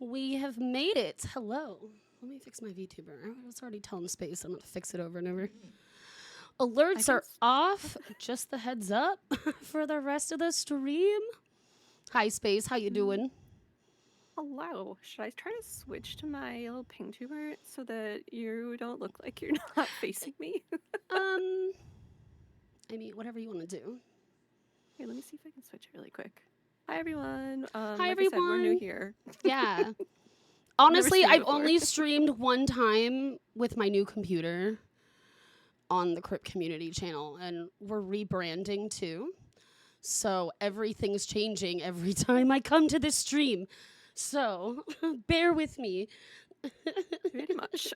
We have made it. Hello. Let me fix my VTuber. I was already telling Space I'm going to fix it over and over. Alerts are off. Just the heads up for the rest of the stream. Hi, Space. How you doing? Hello. Should I try to switch to my little ping tuber so that you don't look like you're not facing me? I mean, whatever you want to do. Here, let me see if I can switch it really quick. Hi, everyone. Hi, like everyone. I said, we're new here. Yeah. Honestly, I've only streamed one time with my new computer on the Crypt community channel, and we're rebranding too. So everything's changing every time I come to this stream. So bear with me. Pretty much.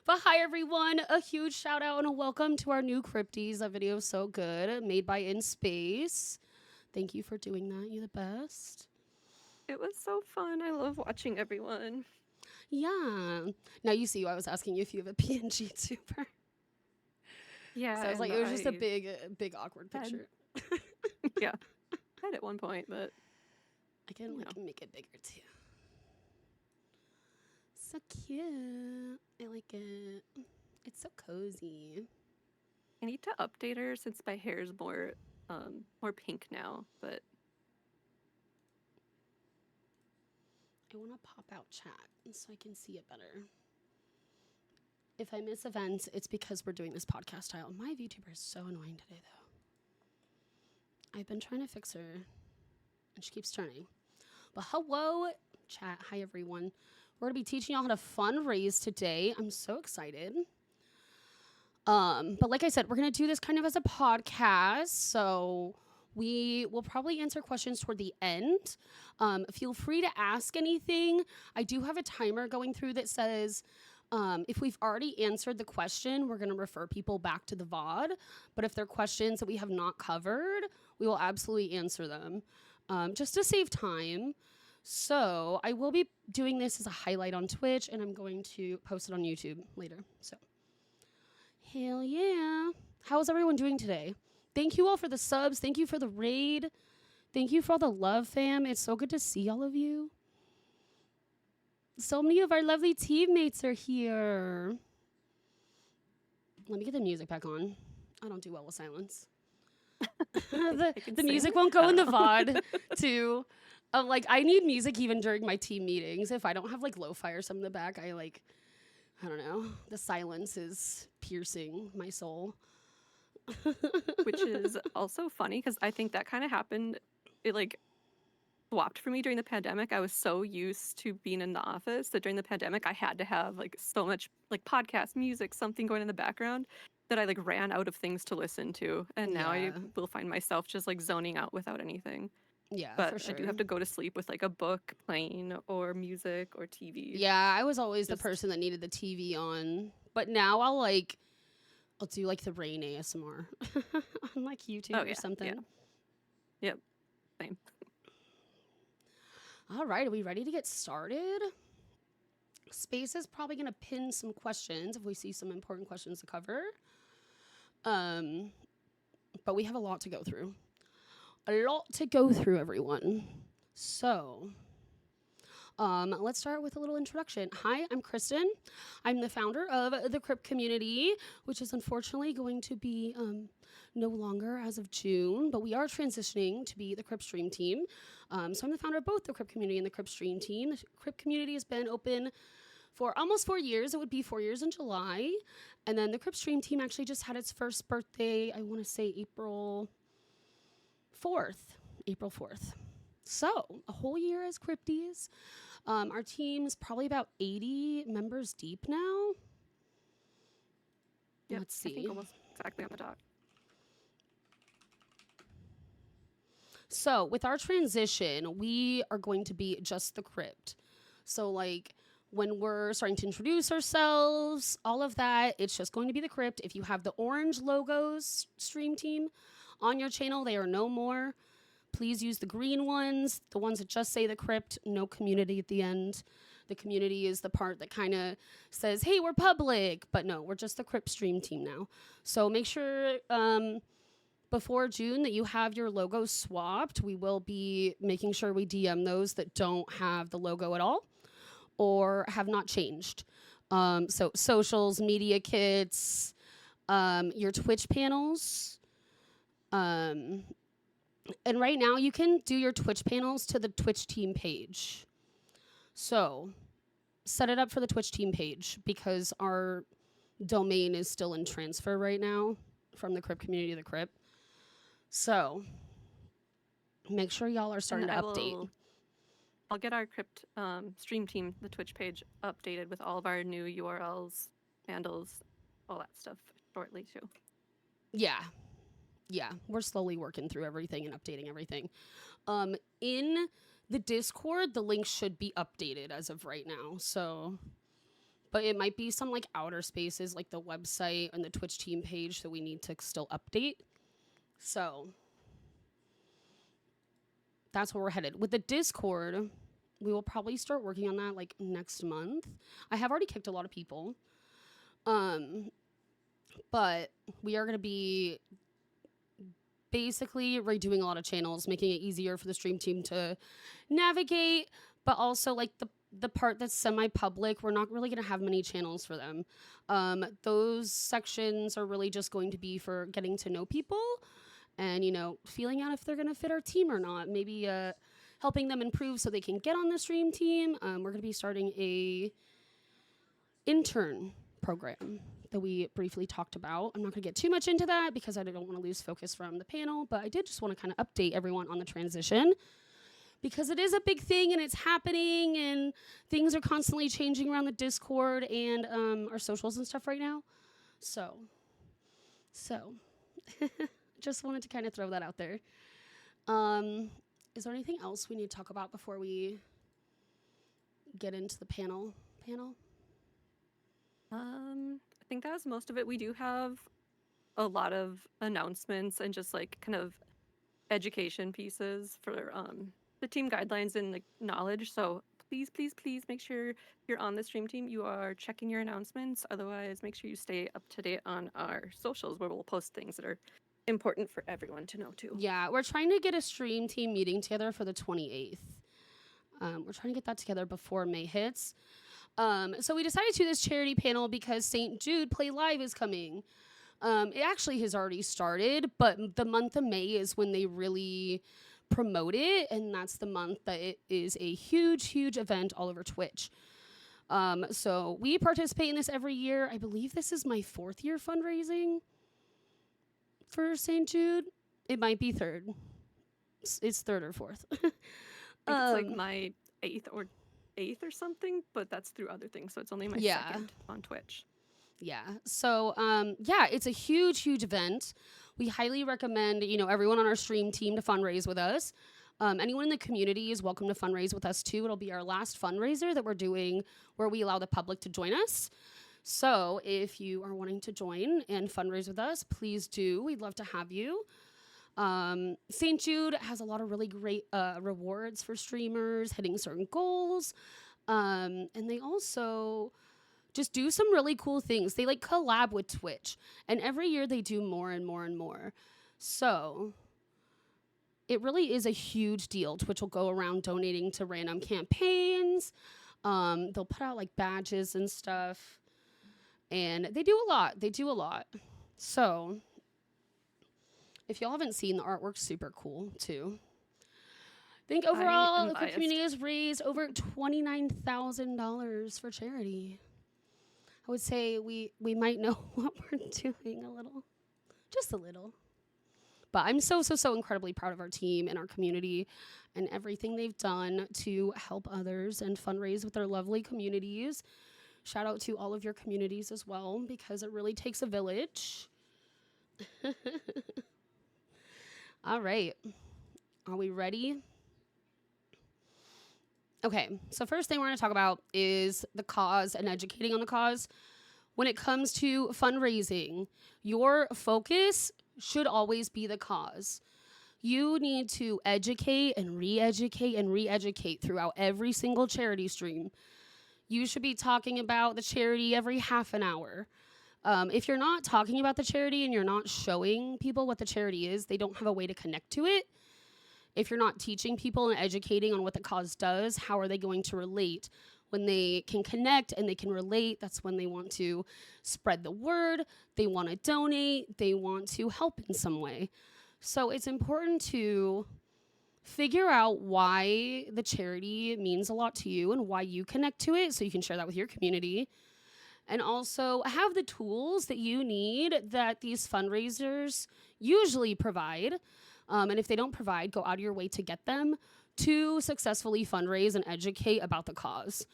But hi, everyone. A huge shout out and a welcome to our new Crypties. That video is so good. Made by In Space. Thank you for doing that. You're the best. It was so fun. I love watching everyone. Yeah. Now you see why I was asking you if you have a PNG tuber. Yeah. So I was like, it was just a big awkward picture. Yeah. I had at one point, but I can make it bigger too. So cute. I like it. It's so cozy. I need to update her since my hair is more pink now, but I want to pop out chat so I can see it better. If I miss events, it's because we're doing this podcast style. My VTuber is so annoying today, though. I've been trying to fix her, and she keeps turning. But hello, chat. Hi, everyone. We're going to be teaching y'all how to fundraise today. I'm so excited. But like I said, we're going to do this kind of as a podcast, so we will probably answer questions toward the end. Feel free to ask anything. I do have a timer going through that says if we've already answered the question, we're going to refer people back to the VOD. But if they're questions that we have not covered, we will absolutely answer them just to save time. So I will be doing this as a highlight on Twitch, and I'm going to post it on YouTube later. So hell yeah. How's everyone doing today? Thank you all for the subs. Thank you for the raid. Thank you for all the love, fam. It's so good to see all of you. So many of our lovely teammates are here. Let me get the music back on. I don't do well with silence. the music won't go in the VOD, too. I need music even during my team meetings. If I don't have, lo-fi or something in the back, I don't know. The silence is piercing my soul. Which is also funny because I think that kind of happened. It swapped for me during the pandemic. I was so used to being in the office that during the pandemic I had to have so much podcast, music, something going in the background that I ran out of things to listen to. And now I will find myself just zoning out without anything. Yeah, but for sure. I do have to go to sleep with a book playing or music or TV. Yeah, I was always the person that needed the TV on. But now I'll do the rain ASMR on YouTube or something. Yeah. Yep. Same. All right, are we ready to get started? Space is probably going to pin some questions if we see some important questions to cover. But we have a lot to go through. Everyone. So, let's start with a little introduction. Hi, I'm Kristen. I'm the founder of the Crypt community, which is unfortunately going to be no longer as of June, but we are transitioning to be the Crypt Stream Team. So I'm the founder of both the Crypt community and the Crypt Stream Team. The Crypt community has been open for almost 4 years. It would be 4 years in July. And then the Crypt Stream Team actually just had its first birthday, I want to say April 4th. So, a whole year as Crypties. Our team's probably about 80 members deep now. Yep, Let's see. I think almost exactly on the dot. So, with our transition, we are going to be just the Crypt. So, when we're starting to introduce ourselves, all of that, it's just going to be the Crypt. If you have the orange logos, Stream Team, on your channel, they are no more. Please use the green ones, the ones that just say the Crypt, no community at the end. The community is the part that kind of says, hey, we're public. But no, we're just the Crypt Stream Team now. So make sure before June that you have your logo swapped. We will be making sure we DM those that don't have the logo at all or have not changed. So socials, media kits, your Twitch panels. And right now you can do your Twitch panels to the Twitch team page. So set it up for the Twitch team page because our domain is still in transfer right now from the Crypt community to the Crypt. So make sure y'all are starting to update. I'll get our Crypt Stream Team, the Twitch page, updated with all of our new URLs, handles, all that stuff shortly too. Yeah. We're slowly working through everything and updating everything. In the Discord, the link should be updated as of right now. So, but it might be some like outer spaces, like the website and the Twitch team page that we need to still update. So that's where we're headed. With the Discord, we will probably start working on that like next month. I have already kicked a lot of people. But we are going to be basically redoing a lot of channels, making it easier for the stream team to navigate, but also like the part that's semi-public, we're not really going to have many channels for them. Those sections are really just going to be for getting to know people and, you know, feeling out if they're going to fit our team or not. Maybe helping them improve so they can get on the stream team. We're going to be starting a intern program that we briefly talked about. I'm not going to get too much into that because I don't want to lose focus from the panel, but I did just want to kind of update everyone on the transition because it is a big thing and it's happening and things are constantly changing around the Discord and our socials and stuff right now. So just wanted to kind of throw that out there. Is there anything else we need to talk about before we get into the panel? I think that was most of it. We do have a lot of announcements and just like kind of education pieces for the team guidelines and like knowledge. So please make sure you're on the stream team. You are checking your announcements. Otherwise, make sure you stay up to date on our socials where we'll post things that are important for everyone to know too. Yeah, we're trying to get a stream team meeting together for the 28th. We're trying to get that together before May hits. So we decided to do this charity panel because St. Jude Play Live is coming. It actually has already started, but the month of May is when they really promote it, and that's the month that it is a huge event all over Twitch. So we participate in this every year. I believe this is my 4th year fundraising for St. Jude. It might be 3rd. It's 3rd or 4th. I think it's like my 8th or something, but that's through other things, so it's only my 2nd on Twitch. Yeah. So it's a huge event. We highly recommend, you know, everyone on our stream team to fundraise with us. Anyone in the community is welcome to fundraise with us too. It'll be our last fundraiser that we're doing where we allow the public to join us. So if you are wanting to join and fundraise with us, please do. We'd love to have you. St. Jude has a lot of really great rewards for streamers hitting certain goals. And they also just do some really cool things. They like collab with Twitch, and every year they do more and more and more. So it really is a huge deal. Twitch will go around donating to random campaigns. They'll put out like badges and stuff, and they do a lot. So if y'all haven't seen the artwork, super cool too. I think overall the community has raised over $29,000 for charity. I would say we might know what we're doing just a little. But I'm so incredibly proud of our team and our community and everything they've done to help others and fundraise with their lovely communities. Shout out to all of your communities as well, because it really takes a village. All right. Are we ready? Okay, so first thing we're going to talk about is the cause and educating on the cause. When it comes to fundraising, your focus should always be the cause. You need to educate and re-educate throughout every single charity stream. You should be talking about the charity every half an hour. If you're not talking about the charity and you're not showing people what the charity is, they don't have a way to connect to it. If you're not teaching people and educating on what the cause does, how are they going to relate? When they can connect and they can relate, that's when they want to spread the word, they want to donate, they want to help in some way. So it's important to figure out why the charity means a lot to you and why you connect to it so you can share that with your community. And also have the tools that you need that these fundraisers usually provide. And if they don't provide, go out of your way to get them to successfully fundraise and educate about the cause.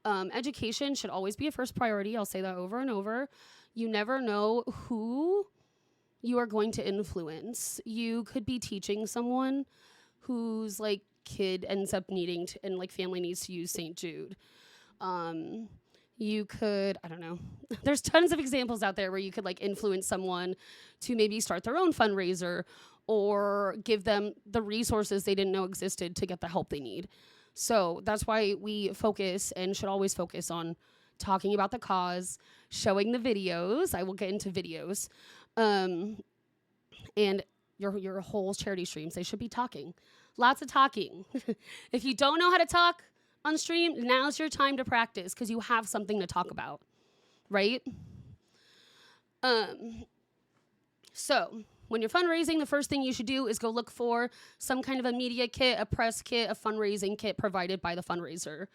Education should always be a first priority. I'll say that over and over. You never know who you are going to influence. You could be teaching someone whose like kid ends up needing to, and like family needs to use St. Jude. You could, I don't know. There's tons of examples out there where you could like influence someone to maybe start their own fundraiser or give them the resources they didn't know existed to get the help they need. So that's why we focus and should always focus on talking about the cause, showing the videos. I will get into videos. And your whole charity streams, they should be talking. Lots of talking. If you don't know how to talk on stream, now's your time to practice because you have something to talk about, right? So when you're fundraising, the first thing you should do is go look for some kind of a media kit, a press kit, a fundraising kit provided by the fundraiser.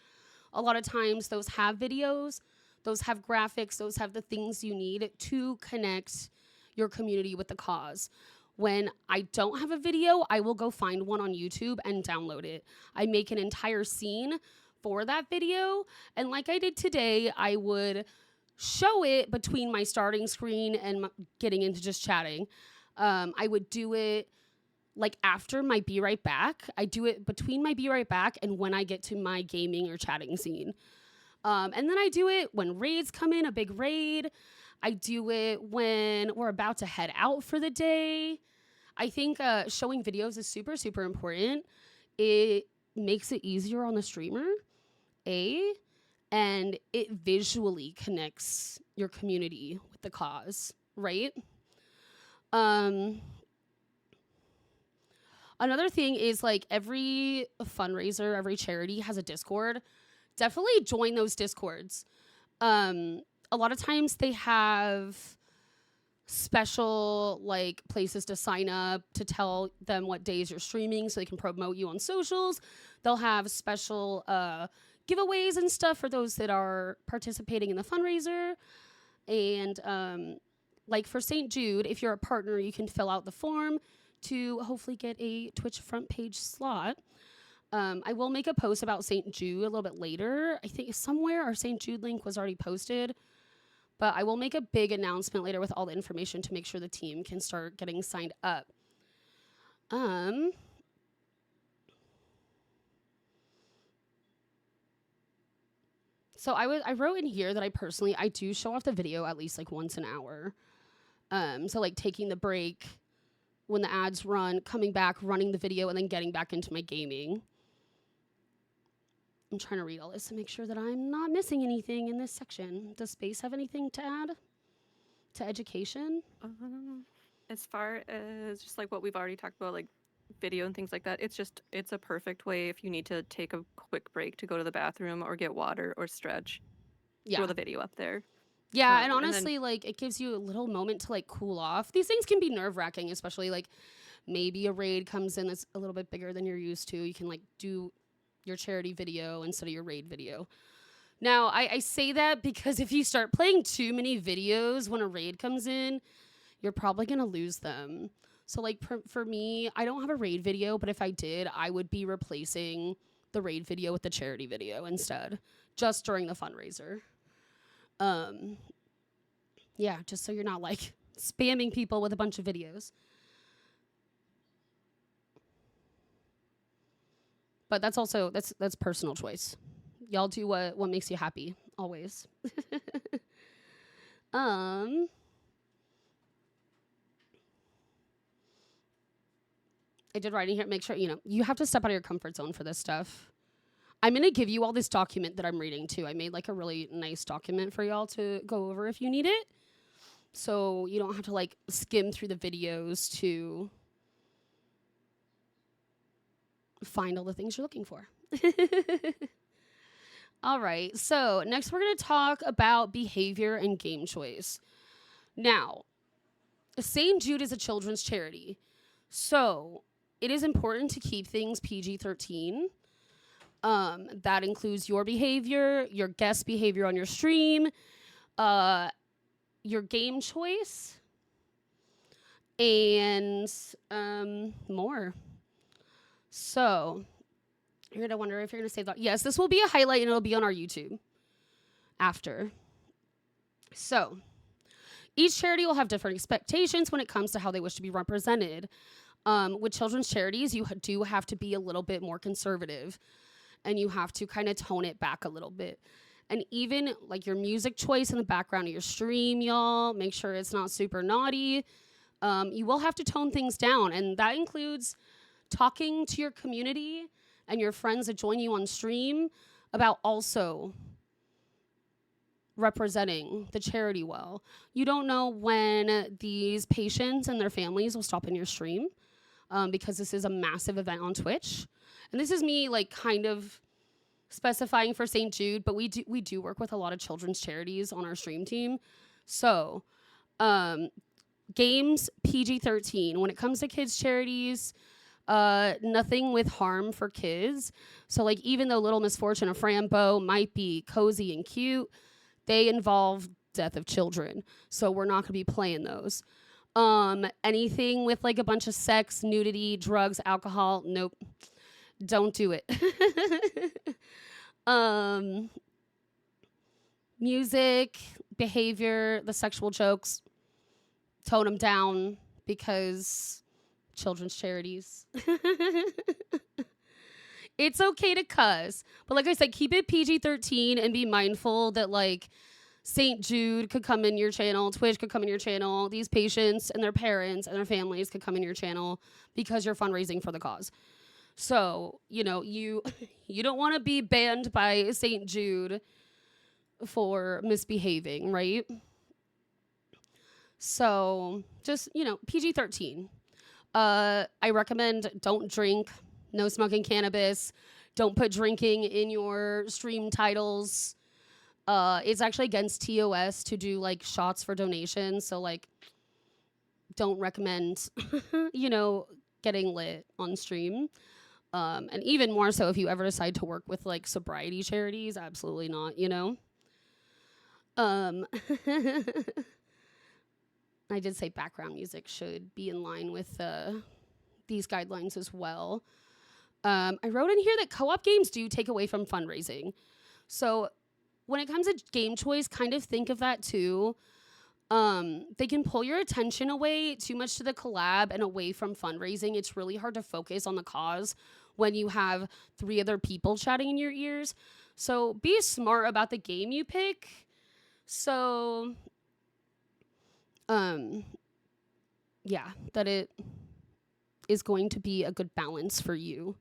A lot of times those have videos, those have graphics, those have the things you need to connect your community with the cause. When I don't have a video, I will go find one on YouTube and download it. I make an entire scene for that video. And like I did today, I would show it between my starting screen and getting into just chatting. I would do it like after my Be Right Back. I do it between my Be Right Back and when I get to my gaming or chatting scene. And then I do it when raids come in, a big raid. I do it when we're about to head out for the day. I think showing videos is super, super important. It makes it easier on the streamer, and it visually connects your community with the cause, right? Another thing is like every fundraiser, every charity has a Discord. Definitely join those Discords. A lot of times they have special like places to sign up to tell them what days you're streaming so they can promote you on socials. They'll have special giveaways and stuff for those that are participating in the fundraiser. And like for St. Jude, if you're a partner, you can fill out the form to hopefully get a Twitch front page slot. I will make a post about St. Jude a little bit later. I think somewhere our St. Jude link was already posted. But I will make a big announcement later with all the information to make sure the team can start getting signed up. So I wrote in here that I do show off the video at least like once an hour. So like taking the break when the ads run, coming back, running the video, and then getting back into my gaming. I'm trying to read all this to make sure that I'm not missing anything in this section. Does Space have anything to add to education? As far as just like what we've already talked about, like video and things like that, it's a perfect way if you need to take a quick break to go to the bathroom or get water or stretch. Yeah. Throw the video up there. Yeah, and honestly, like it gives you a little moment to like cool off. These things can be nerve-wracking, especially like maybe a raid comes in that's a little bit bigger than you're used to. You can like do your charity video instead of your raid video. Now, I say that because if you start playing too many videos when a raid comes in, you're probably going to lose them. So like for me, I don't have a raid video, but if I did, I would be replacing the raid video with the charity video instead, just during the fundraiser. Yeah, just so you're not like spamming people with a bunch of videos. But that's also that's personal choice. Y'all do what makes you happy always. I did write in here, make sure, you have to step out of your comfort zone for this stuff. I'm going to give you all this document that I'm reading too. I made like a really nice document for y'all to go over if you need it. So you don't have to like skim through the videos to find all the things you're looking for. All right, so next we're going to talk about behavior and game choice. Now, St. Jude is a children's charity, so it is important to keep things PG-13. That includes your behavior, your guest behavior on your stream, your game choice, and more. So you're going to wonder if you're going to save that. Yes, this will be a highlight and it'll be on our YouTube after. So each charity will have different expectations when it comes to how they wish to be represented. With children's charities, you do have to be a little bit more conservative and you have to kind of tone it back a little bit. And even like your music choice in the background of your stream, y'all, make sure it's not super naughty. You will have to tone things down, and that includes talking to your community and your friends that join you on stream about also representing the charity well. You don't know when these patients and their families will stop in your stream, because this is a massive event on Twitch. And this is me like kind of specifying for St. Jude, but we do work with a lot of children's charities on our stream team. So games PG-13. When it comes to kids charities, nothing with harm for kids. So like even though Little Misfortune of Frambo might be cozy and cute, they involve death of children. So we're not going to be playing those. Anything with like a bunch of sex, nudity, drugs, alcohol, nope. Don't do it. Music, behavior, the sexual jokes, tone them down because children's charities. It's okay to cuss, but like I said, keep it PG-13 and be mindful that like St. Jude could come in your channel, Twitch could come in your channel, these patients and their parents and their families could come in your channel because you're fundraising for the cause. So, you know, you don't want to be banned by St. Jude for misbehaving, right? So just, you know, PG-13. I recommend don't drink, no smoking cannabis, don't put drinking in your stream titles. It's actually against TOS to do like shots for donations. So like, don't recommend, you know, getting lit on stream. And even more so if you ever decide to work with like sobriety charities, absolutely not, you know? I did say background music should be in line with these guidelines as well. I wrote in here that co-op games do take away from fundraising. So when it comes to game choice, kind of think of that too. They can pull your attention away too much to the collab and away from fundraising. It's really hard to focus on the cause when you have 3 other people chatting in your ears. So be smart about the game you pick. So, yeah, that it is going to be a good balance for you.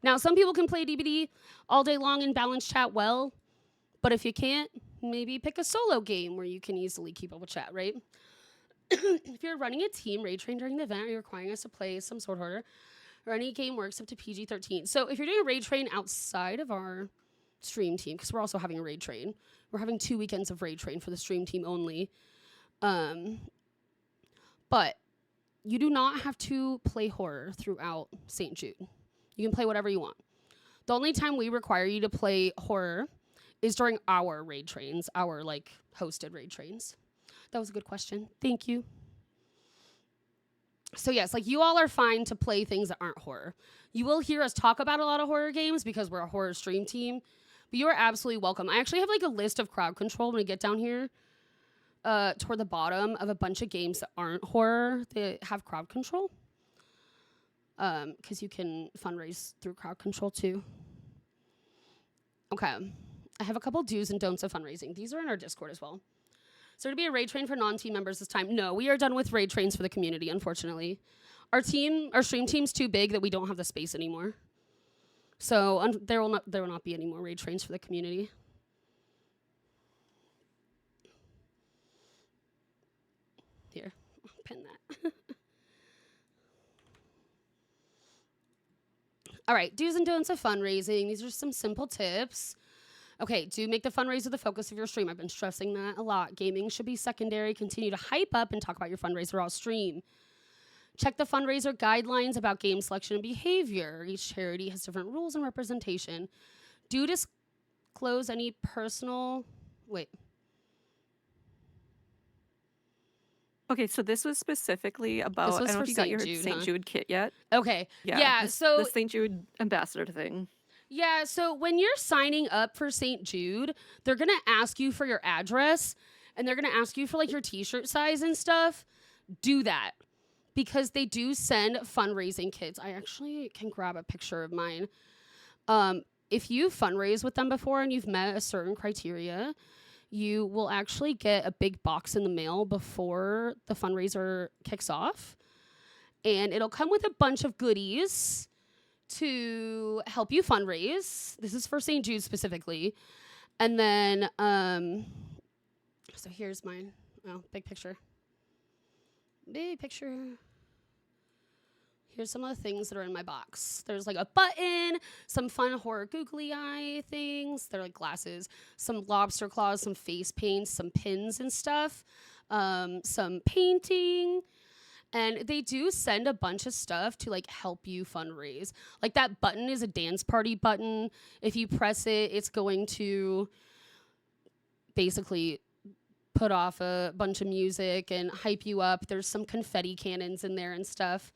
Now, some people can play DBD all day long and balance chat well, but if you can't, maybe pick a solo game where you can easily keep up with chat, right? If you're running a team raid train during the event or you're requiring us to play some sort order, or any game works up to PG-13. So if you're doing a raid train outside of our stream team, because we're also having a raid train, we're having 2 weekends of raid train for the stream team only. But you do not have to play horror throughout St. Jude. You can play whatever you want. The only time we require you to play horror is during our raid trains, our like hosted raid trains. That was a good question. Thank you. So yes, like you all are fine to play things that aren't horror. You will hear us talk about a lot of horror games because we're a horror stream team, but you are absolutely welcome. I actually have like a list of crowd control when we get down here toward the bottom of a bunch of games that aren't horror that have crowd control. Because you can fundraise through crowd control too. Okay. I have a couple do's and don'ts of fundraising. These are in our Discord as well. So to be a raid train for non-team members this time? No, we are done with raid trains for the community, unfortunately. Our stream team's too big that we don't have the space anymore. So there will not be any more raid trains for the community. All right, do's and don'ts of fundraising. These are some simple tips. Okay, do make the fundraiser the focus of your stream. I've been stressing that a lot. Gaming should be secondary. Continue to hype up and talk about your fundraiser all stream. Check the fundraiser guidelines about game selection and behavior. Each charity has different rules and representation. Do disclose any personal... Wait. Okay, so this was specifically about, I don't know for if you got St. your Jude, St. huh? Jude kit yet. Okay. Yeah, the St. Jude ambassador thing. Yeah, so when you're signing up for St. Jude, they're going to ask you for your address and they're going to ask you for like your t-shirt size and stuff. Do that because they do send fundraising kits. I actually can grab a picture of mine. If you fundraise with them before and you've met a certain criteria, you will actually get a big box in the mail before the fundraiser kicks off. And it'll come with a bunch of goodies to help you fundraise. This is for St. Jude specifically. And then, so here's mine. Oh, big picture. Big picture. Here's some of the things that are in my box. There's like a button, some fun horror googly eye things. They're like glasses, some lobster claws, some face paints, some pins and stuff, some painting. And they do send a bunch of stuff to like help you fundraise. Like that button is a dance party button. If you press it, it's going to basically put off a bunch of music and hype you up. There's some confetti cannons in there and stuff.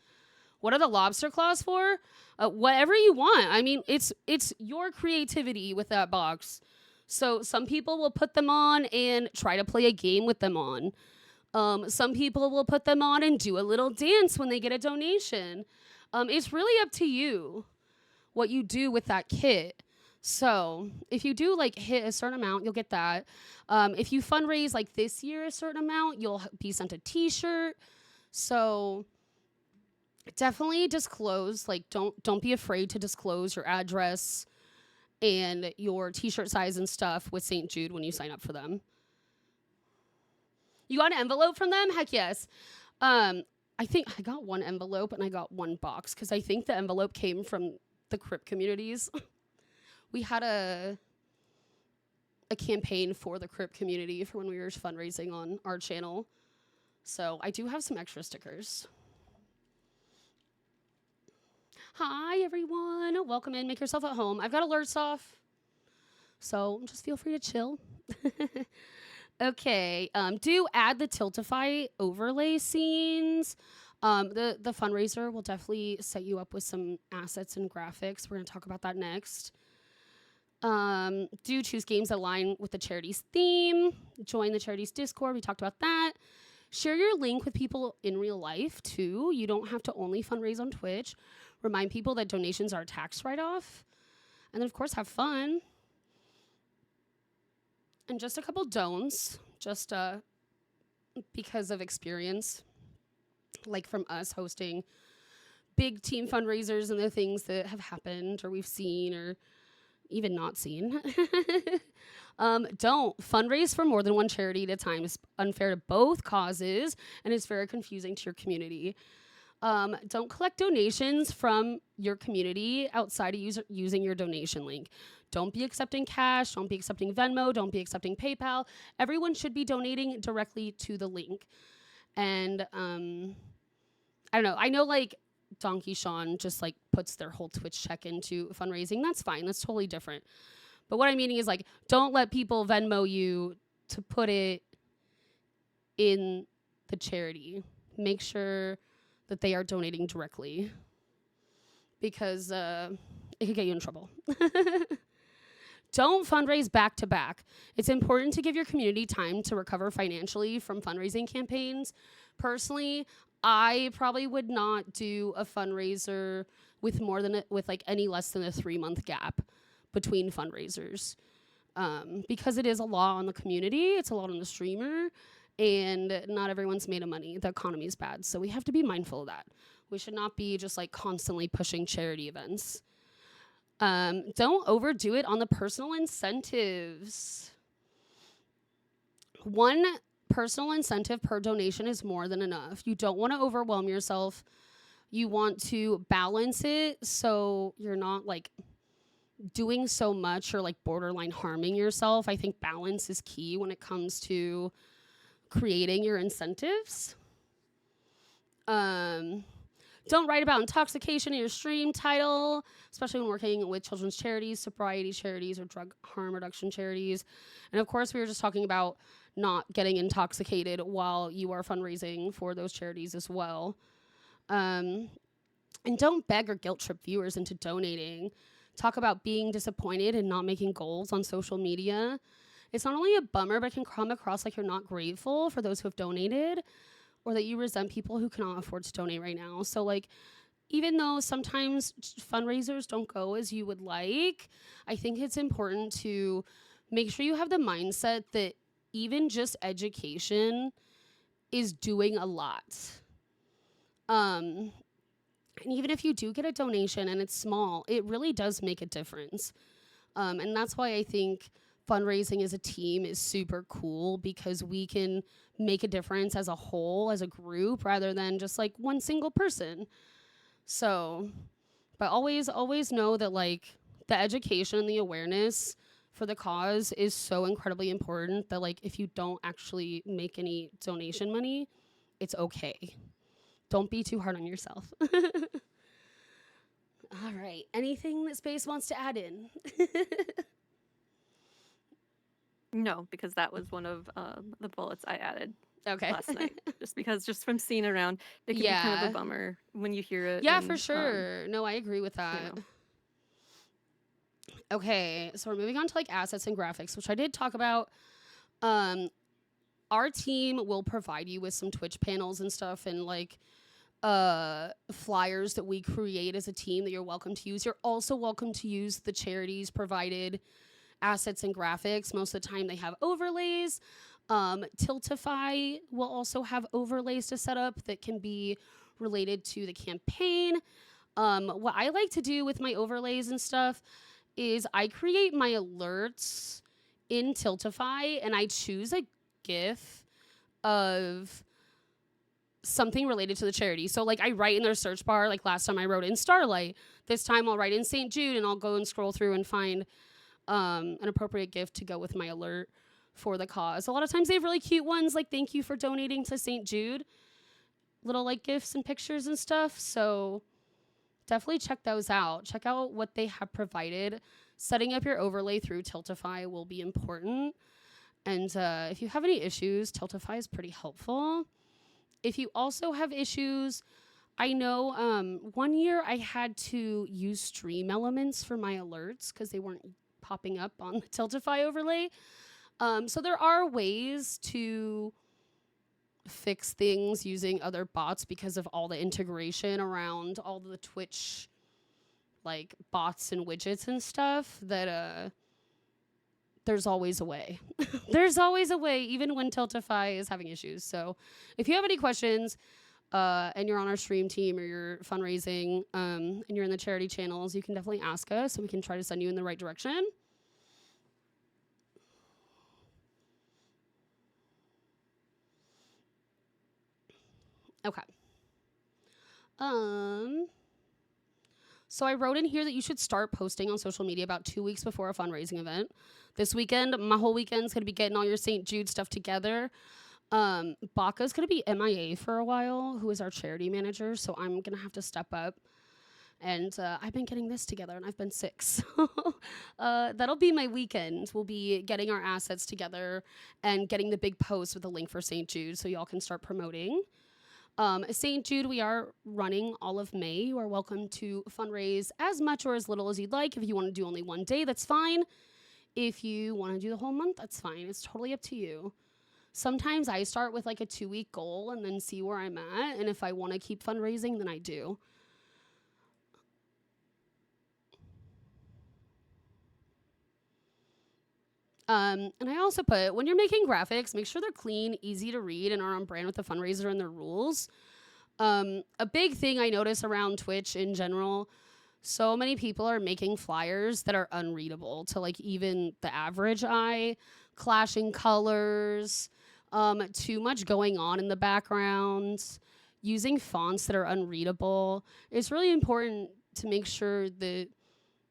What are the lobster claws for? Whatever you want. I mean, it's your creativity with that box. So some people will put them on and try to play a game with them on. Some people will put them on and do a little dance when they get a donation. It's really up to you what you do with that kit. So if you do like hit a certain amount, you'll get that. If you fundraise like this year a certain amount, you'll be sent a t-shirt. So definitely disclose, like don't be afraid to disclose your address and your t-shirt size and stuff with St. Jude when you sign up for them. You got an envelope from them? Heck yes. I think I got one envelope and I got one box because I think the envelope came from the Crypt communities. We had a campaign for the Crypt community for when we were fundraising on our channel. So I do have some extra stickers. Hi, everyone. Welcome in. Make yourself at home. I've got alerts off, so just feel free to chill. Okay, do add the Tiltify overlay scenes. The fundraiser will definitely set you up with some assets and graphics. We're going to talk about that next. Do choose games that align with the charity's theme. Join the charity's Discord. We talked about that. Share your link with people in real life, too. You don't have to only fundraise on Twitch. Remind people that donations are a tax write-off. And then, of course, have fun. And just a couple don'ts, just because of experience, like from us hosting big team fundraisers and the things that have happened or we've seen or even not seen. Don't fundraise for more than one charity at a time. It's unfair to both causes and it's very confusing to your community. Don't collect donations from your community outside of using your donation link. Don't be accepting cash. Don't be accepting Venmo. Don't be accepting PayPal. Everyone should be donating directly to the link. And I don't know. I know like Donkey Sean just like puts their whole Twitch check into fundraising. That's fine. That's totally different. But what I'm meaning is like, don't let people Venmo you to put it in the charity. Make sure that they are donating directly because it could get you in trouble. Don't fundraise back to back. It's important to give your community time to recover financially from fundraising campaigns. Personally, I probably would not do a fundraiser with like any less than a 3-month gap between fundraisers because it is a lot on the community. It's a lot on the streamer. And not everyone's made of money. The economy is bad. So we have to be mindful of that. We should not be just like constantly pushing charity events. Don't overdo it on the personal incentives. One personal incentive per donation is more than enough. You don't want to overwhelm yourself. You want to balance it so you're not like doing so much or like borderline harming yourself. I think balance is key when it comes to creating your incentives. Don't write about intoxication in your stream title, especially when working with children's charities, sobriety charities, or drug harm reduction charities. And of course, we were just talking about not getting intoxicated while you are fundraising for those charities as well. And don't beg or guilt trip viewers into donating. Talk about being disappointed and not making goals on social media. It's not only a bummer, but it can come across like you're not grateful for those who have donated, or that you resent people who cannot afford to donate right now. So like, even though sometimes fundraisers don't go as you would like, I think it's important to make sure you have the mindset that even just education is doing a lot. And even if you do get a donation and it's small, it really does make a difference. And that's why I think fundraising as a team is super cool, because we can make a difference as a whole, as a group, rather than just like one single person. So, but always know that like the education and the awareness for the cause is so incredibly important that like if you don't actually make any donation money, it's okay. Don't be too hard on yourself. All right. Anything that Space wants to add in? No, because that was one of the bullets I added Okay. last night. Just from seeing around, it can be kind of a bummer when you hear it. Yeah, and, for sure. No, I agree with that. You know. Okay, so we're moving on to like assets and graphics, which I did talk about. Our team will provide you with some Twitch panels and stuff, and like flyers that we create as a team that you're welcome to use. You're also welcome to use the charities provided assets and graphics. Most of the time they have overlays. Tiltify will also have overlays to set up that can be related to the campaign. What I like to do with my overlays and stuff is I create my alerts in Tiltify and I choose a GIF of something related to the charity. So like I write in their search bar, like last time I wrote in Starlight. This time I'll write in St. Jude, and I'll go and scroll through and find an appropriate gift to go with my alert for the cause. A lot of times they have really cute ones like thank you for donating to St. Jude. Little like gifts and pictures and stuff. So definitely check those out. Check out what they have provided. Setting up your overlay through Tiltify will be important. And if you have any issues, Tiltify is pretty helpful. If you also have issues, I know one year I had to use stream elements for my alerts because they weren't popping up on the Tiltify overlay. So there are ways to fix things using other bots because of all the integration around all the Twitch like bots and widgets and stuff that there's always a way. There's always a way, even when Tiltify is having issues. So if you have any questions and you're on our stream team or you're fundraising and you're in the charity channels, you can definitely ask us and we can try to send you in the right direction. Okay. So I wrote in here that you should start posting on social media about 2 weeks before a fundraising event. This weekend, my whole weekend's going to be getting all your St. Jude stuff together. Baka's going to be MIA for a while, who is our charity manager, so I'm going to have to step up. And I've been getting this together, and I've been sick. So that'll be my weekend. We'll be getting our assets together and getting the big post with a link for St. Jude so y'all can start promoting. St. Jude, we are running all of May. You are welcome to fundraise as much or as little as you'd like. If you want to do only one day, that's fine. If you want to do the whole month, that's fine. It's totally up to you. Sometimes I start with like a 2-week goal and then see where I'm at. And if I want to keep fundraising, then I do. And I also put, when you're making graphics, make sure they're clean, easy to read, and are on brand with the fundraiser and their rules. A big thing I notice around Twitch in general, so many people are making flyers that are unreadable to like even the average eye, clashing colors, Too much going on in the background, using fonts that are unreadable. It's really important to make sure that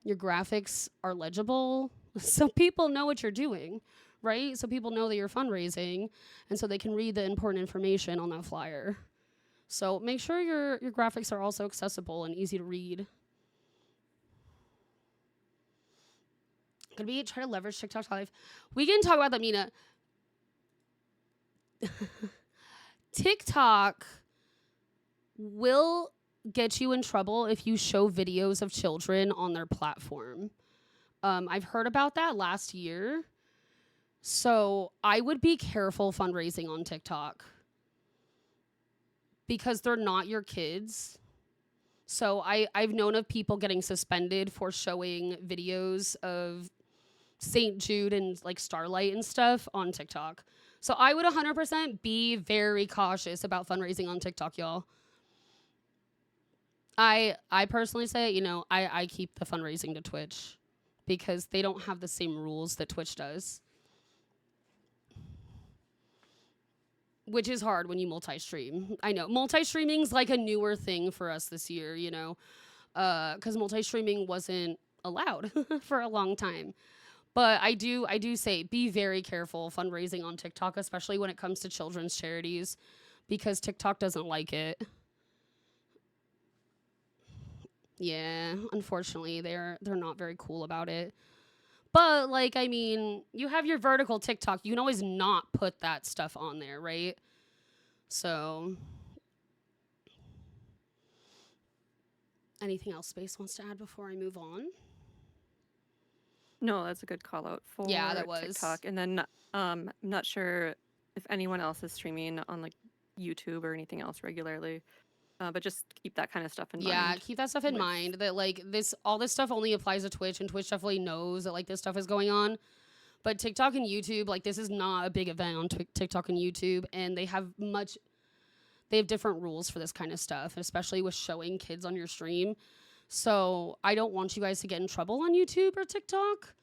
your graphics are legible so people know what you're doing, right? So people know that you're fundraising and so they can read the important information on that flyer. So make sure your graphics are also accessible and easy to read. Could we try to leverage TikTok live? We can talk about that, Mina. TikTok will get you in trouble if you show videos of children on their platform. I've heard about that last year. So I would be careful fundraising on TikTok because they're not your kids. So I've known of people getting suspended for showing videos of St. Jude and like Starlight and stuff on TikTok. So I would 100% be very cautious about fundraising on TikTok, y'all. I personally say, you know, I keep the fundraising to Twitch because they don't have the same rules that Twitch does. Which is hard when you multi-stream. I know. Multi-streaming's like a newer thing for us this year, you know, because multi-streaming wasn't allowed for a long time. But I do say be very careful fundraising on TikTok, especially when it comes to children's charities, because TikTok doesn't like it. Yeah, unfortunately, they're not very cool about it. But like, I mean, you have your vertical TikTok. You can always not put that stuff on there, right? So, anything else Space wants to add before I move on? No, that's a good call out for that was TikTok. And then I'm not sure if anyone else is streaming on like YouTube or anything else regularly. But just keep that kind of stuff in mind. Yeah, keep that stuff in mind. That like all this stuff only applies to Twitch, and Twitch definitely knows that like this stuff is going on. But TikTok and YouTube, like this is not a big event on TikTok and YouTube, and they have different rules for this kind of stuff, especially with showing kids on your stream. So I don't want you guys to get in trouble on YouTube or TikTok.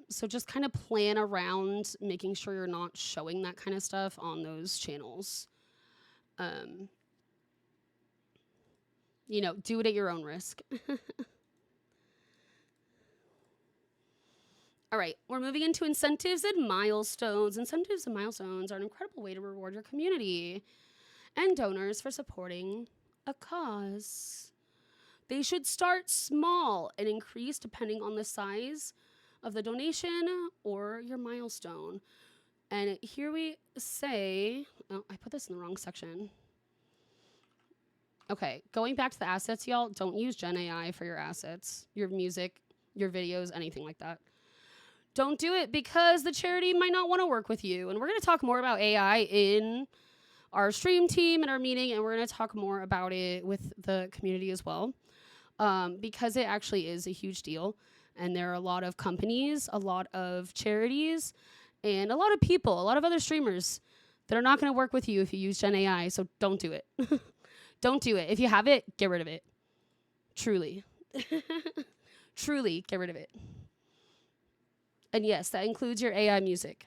So just kind of plan around making sure you're not showing that kind of stuff on those channels. You know, do it at your own risk. All right, we're moving into incentives and milestones. Incentives and milestones are an incredible way to reward your community and donors for supporting a cause. They should start small and increase depending on the size of the donation or your milestone. And here we say, oh, I put this in the wrong section. Okay, going back to the assets, y'all, don't use Gen AI for your assets, your music, your videos, anything like that. Don't do it because the charity might not want to work with you. And we're going to talk more about AI in our stream team and our meeting, and we're going to talk more about it with the community as well, because it actually is a huge deal. And there are a lot of companies, a lot of charities, and a lot of people, a lot of other streamers that are not going to work with you if you use Gen AI. So don't do it. Don't do it. If you have it, get rid of it. Truly. Truly, get rid of it. And yes, that includes your AI music.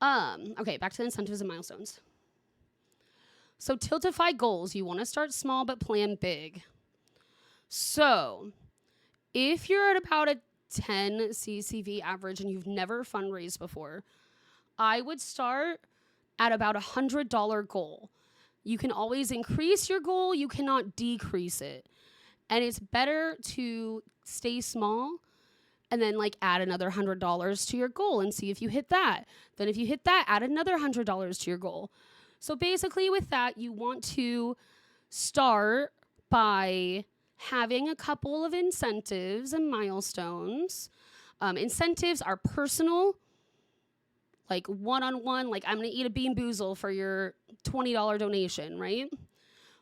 Okay, back to the incentives and milestones. So Tiltify goals. You want to start small but plan big. So if you're at about a 10 CCV average and you've never fundraised before, I would start at about $100 goal. You can always increase your goal. You cannot decrease it. And it's better to stay small and then like add another $100 to your goal and see if you hit that. Then if you hit that, add another $100 to your goal. So basically with that, you want to start by having a couple of incentives and milestones. Incentives are personal, like one-on-one, like I'm going to eat a Bean Boozle for your $20 donation, right?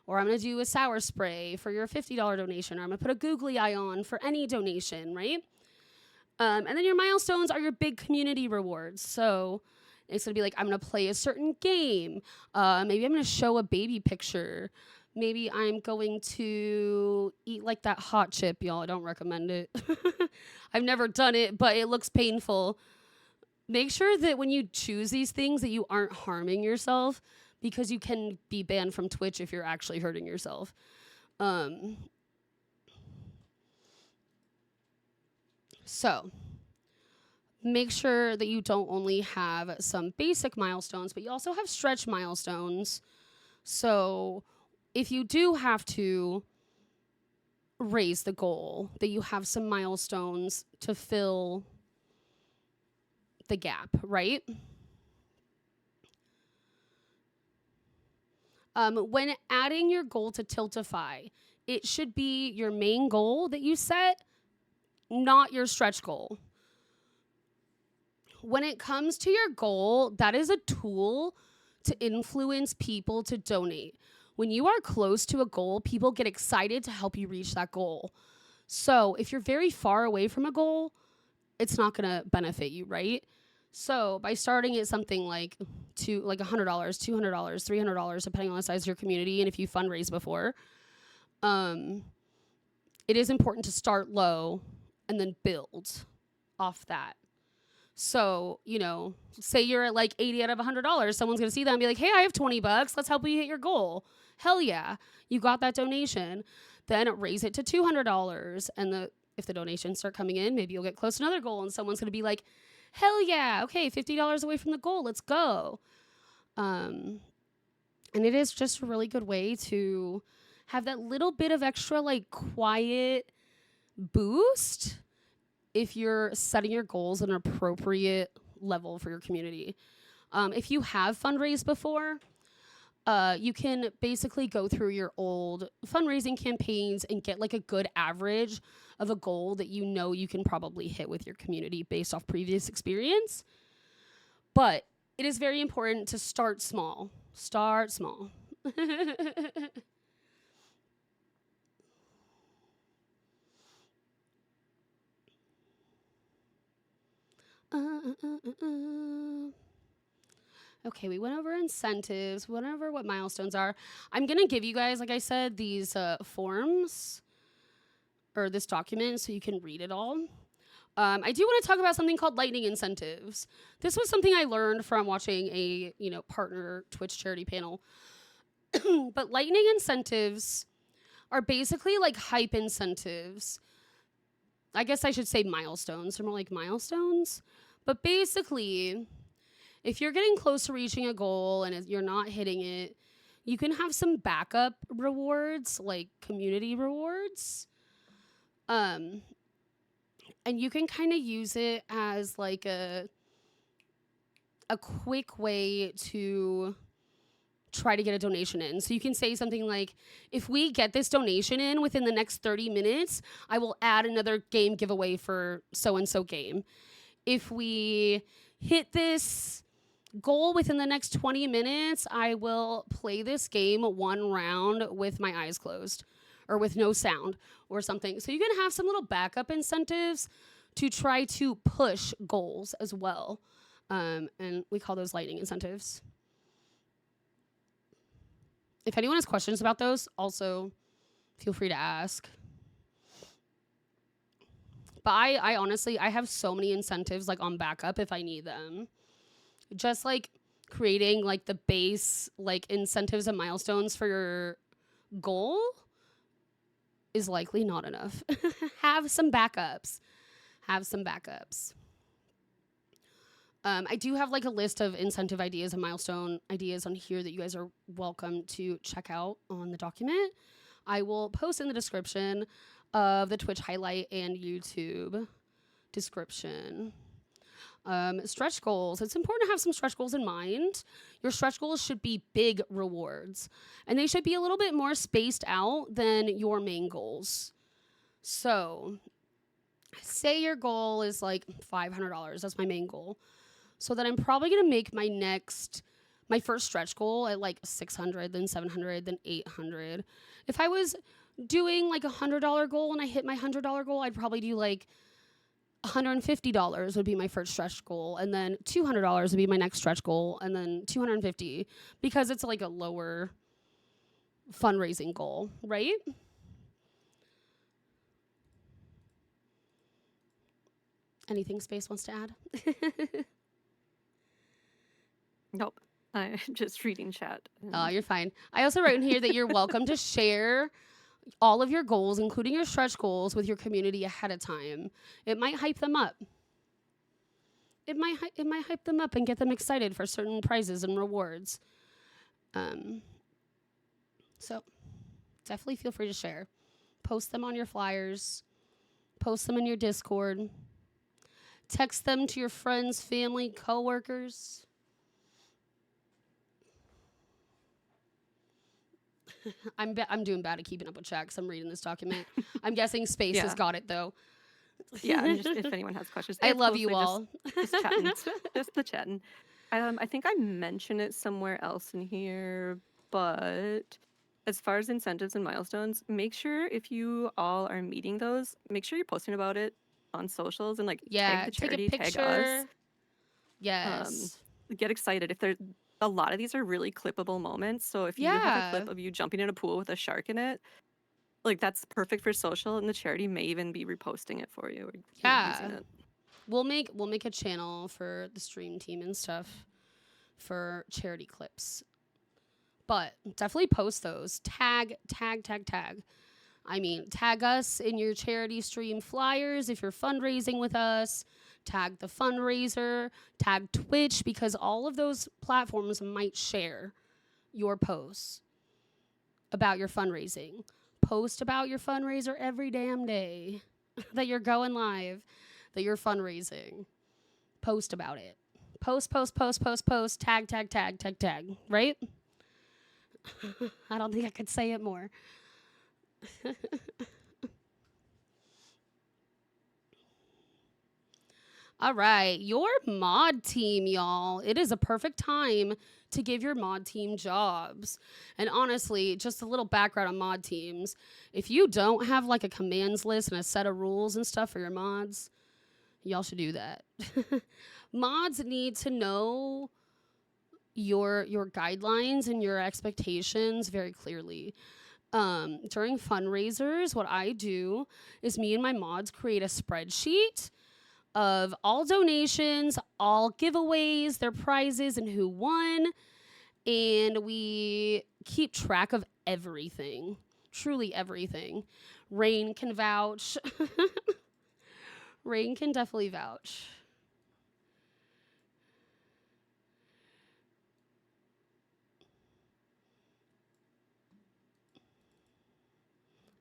Or I'm going to do a sour spray for your $50 donation, or I'm going to put a googly eye on for any donation, right? And then your milestones are your big community rewards. So it's going to be like, I'm going to play a certain game. Maybe I'm going to show a baby picture. Maybe I'm going to eat like that hot chip, y'all. I don't recommend it. I've never done it, but it looks painful. Make sure that when you choose these things that you aren't harming yourself, because you can be banned from Twitch if you're actually hurting yourself. So make sure that you don't only have some basic milestones, but you also have stretch milestones. So if you do have to raise the goal, that you have some milestones to fill the gap, right? When adding your goal to Tiltify, it should be your main goal that you set, not your stretch goal. When it comes to your goal, that is a tool to influence people to donate. When you are close to a goal, people get excited to help you reach that goal. So if you're very far away from a goal, it's not going to benefit you, right? So by starting at something like $100, $200, $300, depending on the size of your community, and if you fundraise before, it is important to start low and then build off that. So, say you're at like 80 out of $100, someone's going to see that and be like, hey, I have $20. Let's help you hit your goal. Hell yeah. You got that donation. Then raise it to $200. And if the donations start coming in, maybe you'll get close to another goal and someone's going to be like, hell yeah. Okay, $50 away from the goal. Let's go. And it is just a really good way to have that little bit of extra like quiet boost if you're setting your goals at an appropriate level for your community. If you have fundraised before, you can basically go through your old fundraising campaigns and get like a good average of a goal that you can probably hit with your community based off previous experience. But it is very important to start small. Start small. Okay, we went over incentives, went over what milestones are. I'm going to give you guys, like I said, these forms or this document so you can read it all. I do want to talk about something called lightning incentives. This was something I learned from watching a, partner Twitch charity panel. But lightning incentives are basically like hype incentives. I guess I should say milestones. They're more like milestones. But basically, if you're getting close to reaching a goal and you're not hitting it, you can have some backup rewards, like community rewards. And you can kind of use it as like a quick way to try to get a donation in. So you can say something like, if we get this donation in within the next 30 minutes, I will add another game giveaway for so-and-so game. If we hit this goal within the next 20 minutes, I will play this game one round with my eyes closed or with no sound or something. So you can have some little backup incentives to try to push goals as well. And we call those lightning incentives. If anyone has questions about those, also feel free to ask. But I honestly, I have so many incentives like on backup if I need them. Just like creating like the base like incentives and milestones for your goal is likely not enough. Have some backups. I do have like a list of incentive ideas and milestone ideas on here that you guys are welcome to check out on the document. I will post in the description of the Twitch highlight and YouTube description. Stretch goals. It's important to have some stretch goals in mind. Your stretch goals should be big rewards, and they should be a little bit more spaced out than your main goals. So, say your goal is like $500. That's my main goal. So then I'm probably going to make my first stretch goal at like 600, then 700, then 800. If I was doing like $100 goal and I hit my $100 goal, I'd probably do like $150 would be my first stretch goal, and then $200 would be my next stretch goal, and then $250, because it's like a lower fundraising goal, right? Anything Space wants to add? Nope. I'm just reading chat. Oh, you're fine. I also wrote in here that you're welcome to share all of your goals, including your stretch goals, with your community ahead of time. It might hype them up. It might hype them up and get them excited for certain prizes and rewards. So definitely feel free to share. Post them on your flyers. Post them in your Discord. Text them to your friends, family, coworkers. I'm doing bad at keeping up with chat because I'm reading this document. I'm guessing Space has got it though. Yeah, and just if anyone has questions, I love you all. Just chatting, just the chatting. I think I mentioned it somewhere else in here, but as far as incentives and milestones, make sure if you all are meeting those, make sure you're posting about it on socials and tag the charity, take a picture. tag us. Yes. Get excited. If there's a lot of these are really clippable moments, so if you have a clip of you jumping in a pool with a shark in it, that's perfect for social, and the charity may even be reposting it for you. Or, using it. We'll make a channel for the stream team and stuff for charity clips. But definitely post those. Tag. I mean, tag us in your charity stream flyers if you're fundraising with us. Tag the fundraiser. Tag Twitch, because all of those platforms might share your posts about your fundraising. Post about your fundraiser every damn day that you're going live, that you're fundraising. Post about it. Post. Tag. Right? I don't think I could say it more. All right, your mod team, y'all. It is a perfect time to give your mod team jobs. And honestly, just a little background on mod teams. If you don't have a commands list and a set of rules and stuff for your mods, y'all should do that. Mods need to know your guidelines and your expectations very clearly. During fundraisers, what I do is me and my mods create a spreadsheet of all donations, all giveaways, their prizes, and who won. And we keep track of everything. Truly everything. Rain can vouch. Rain can definitely vouch.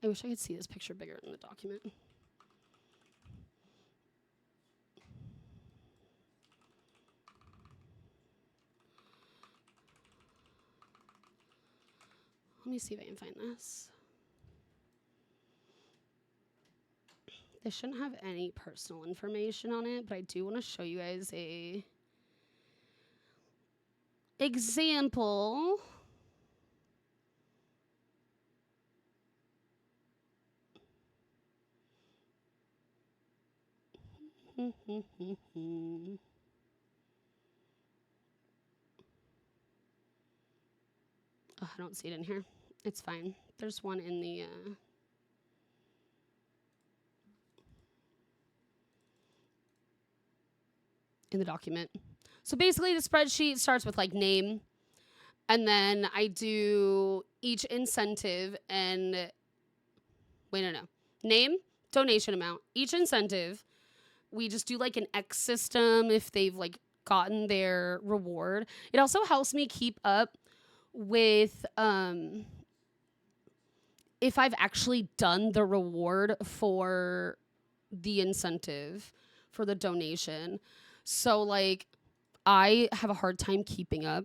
I wish I could see this picture bigger in the document. Let me see if I can find this. This shouldn't have any personal information on it, but I do want to show you guys a example. Oh, I don't see it in here. It's fine. There's one in the document. So basically the spreadsheet starts with name, and then I do each incentive and name, donation amount, each incentive. We just do an X system if they've gotten their reward. It also helps me keep up with if I've actually done the reward for the incentive for the donation. So I have a hard time keeping up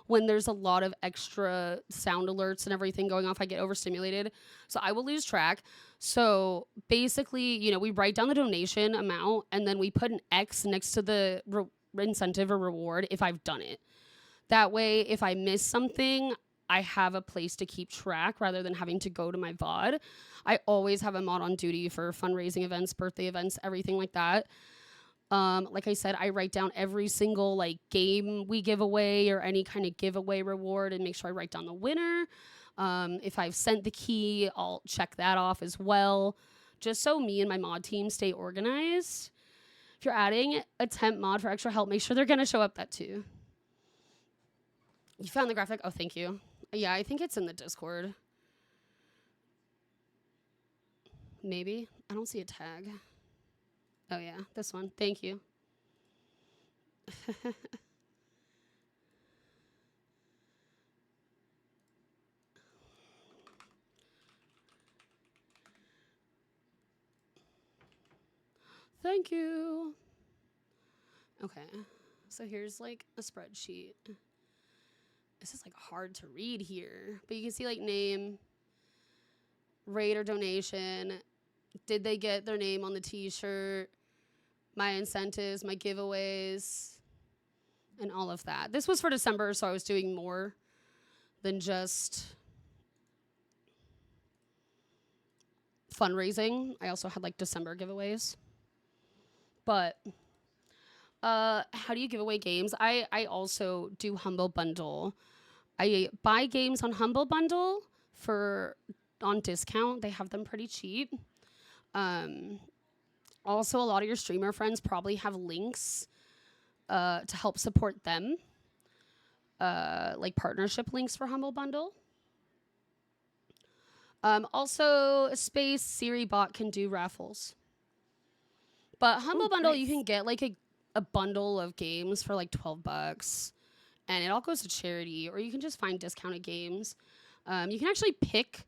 when there's a lot of extra sound alerts and everything going off. I get overstimulated, so I will lose track. So basically, we write down the donation amount and then we put an X next to the incentive or reward if I've done it. That way, if I miss something, I have a place to keep track rather than having to go to my VOD. I always have a mod on duty for fundraising events, birthday events, everything like that. Like I said, I write down every single game we give away or any kind of giveaway reward and make sure I write down the winner. If I've sent the key, I'll check that off as well, just so me and my mod team stay organized. If you're adding a temp mod for extra help, make sure they're going to show up that too. You found the graphic? Oh, thank you. Yeah, I think it's in the Discord. Maybe. I don't see a tag. Oh, yeah, this one. Thank you. Thank you. Okay, so here's like a spreadsheet. This is like hard to read here, but you can see like name, rate or donation. Did they get their name on the t-shirt? My incentives, my giveaways, and all of that. This was for December, so I was doing more than just fundraising. I also had like December giveaways. But how do you give away games? I also do Humble Bundle. I buy games on Humble Bundle on discount. They have them pretty cheap. Also, a lot of your streamer friends probably have links to help support them, like partnership links for Humble Bundle. Also, Space Siri Bot can do raffles. But Humble Bundle, nice. You can get like a bundle of games for like $12. And it all goes to charity, or you can just find discounted games. You can actually pick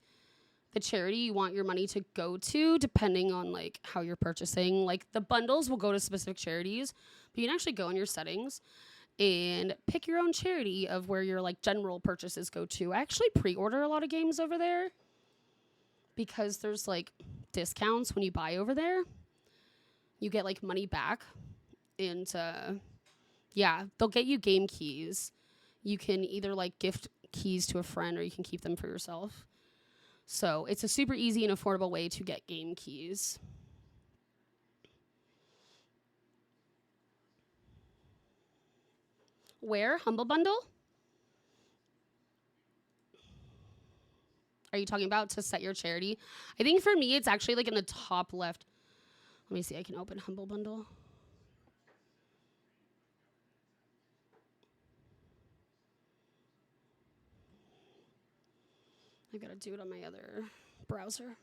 the charity you want your money to go to, depending on like how you're purchasing. Like the bundles will go to specific charities, but you can actually go in your settings and pick your own charity of where your like general purchases go to. I actually pre-order a lot of games over there because there's like discounts when you buy over there. You get like money back, and yeah, they'll get you game keys. You can either like gift keys to a friend or you can keep them for yourself. So it's a super easy and affordable way to get game keys. Where? Humble Bundle? Are you talking about to set your charity? I think for me, it's actually like in the top left. Let me see. I can open Humble Bundle. I gotta do it on my other browser.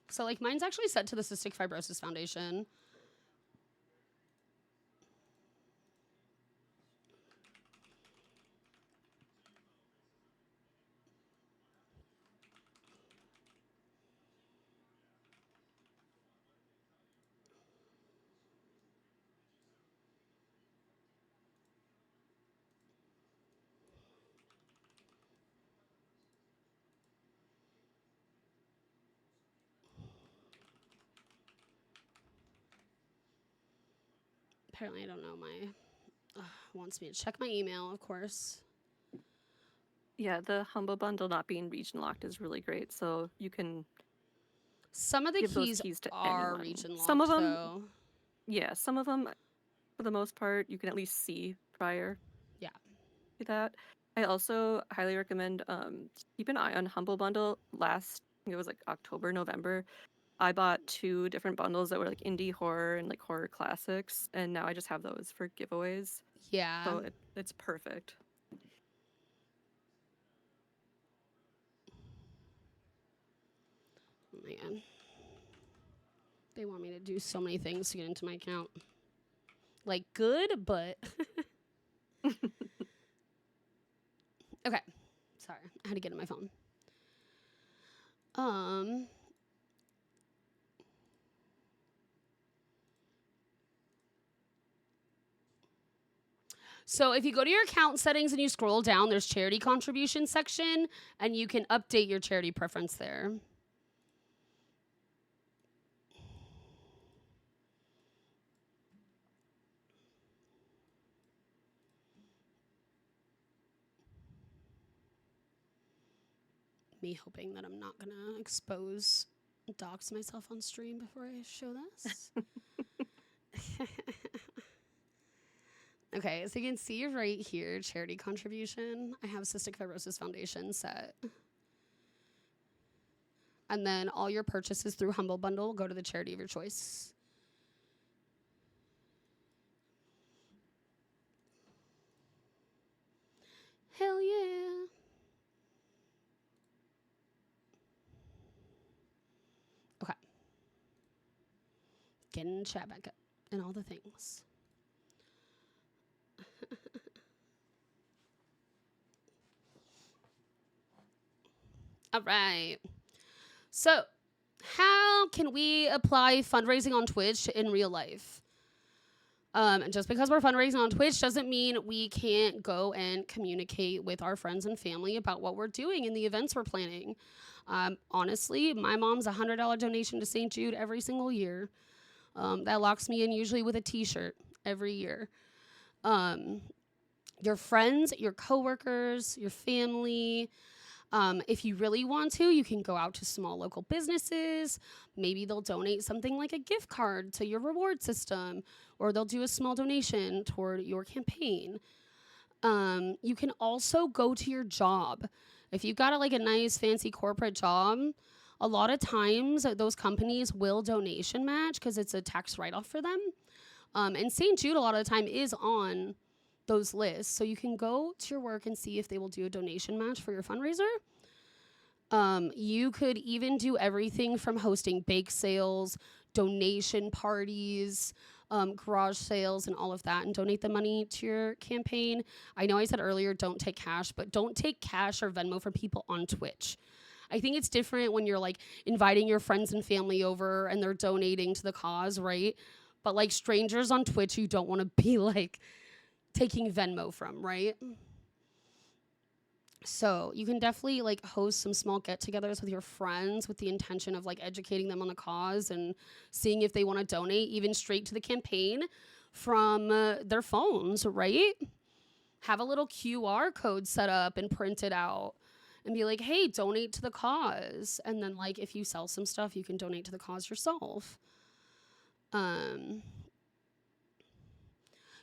So like mine's actually set to the Cystic Fibrosis Foundation. Apparently I don't know wants me to check my email, of course. Yeah, the Humble Bundle not being region locked is really great. So you can some of the give keys those keys to are anyone. region locked, some of them, though. Yeah, some of them, for the most part, you can at least see prior. Yeah. To that. I also highly recommend keep an eye on Humble Bundle. I think it was like October, November. I bought 2 different bundles that were like indie horror and like horror classics, and now I just have those for giveaways. Yeah. So it's perfect. Man. They want me to do so many things to get into my account. Like, good, but... Okay. Sorry. I had to get in my phone. So if you go to your account settings and you scroll down, there's charity contribution section, and you can update your charity preference there. Me hoping that I'm not gonna dox myself on stream before I show this. Okay, so you can see right here, charity contribution. I have Cystic Fibrosis Foundation set. And then all your purchases through Humble Bundle go to the charity of your choice. Hell yeah. Okay. Getting chat back up and all the things. All right. So, how can we apply fundraising on Twitch in real life? And just because we're fundraising on Twitch doesn't mean we can't go and communicate with our friends and family about what we're doing and the events we're planning. Honestly, my mom's $100 donation to St. Jude every single year. That locks me in usually with a t-shirt every year. Your friends, your coworkers, your family. If you really want to, you can go out to small local businesses. Maybe they'll donate something like a gift card to your reward system, or they'll do a small donation toward your campaign. You can also go to your job. If you've got a nice fancy corporate job, a lot of times those companies will donation match because it's a tax write-off for them. And St. Jude a lot of the time is on those lists. So you can go to your work and see if they will do a donation match for your fundraiser. You could even do everything from hosting bake sales, donation parties, garage sales, and all of that, and donate the money to your campaign. I know I said earlier, don't take cash, but don't take cash or Venmo from people on Twitch. I think it's different when you're inviting your friends and family over and they're donating to the cause, right? But strangers on Twitch, you don't want to be taking Venmo from, right? So you can definitely host some small get-togethers with your friends with the intention of educating them on the cause and seeing if they want to donate even straight to the campaign from their phones, right? Have a little QR code set up and print it out and be like, hey, donate to the cause. And then if you sell some stuff, you can donate to the cause yourself.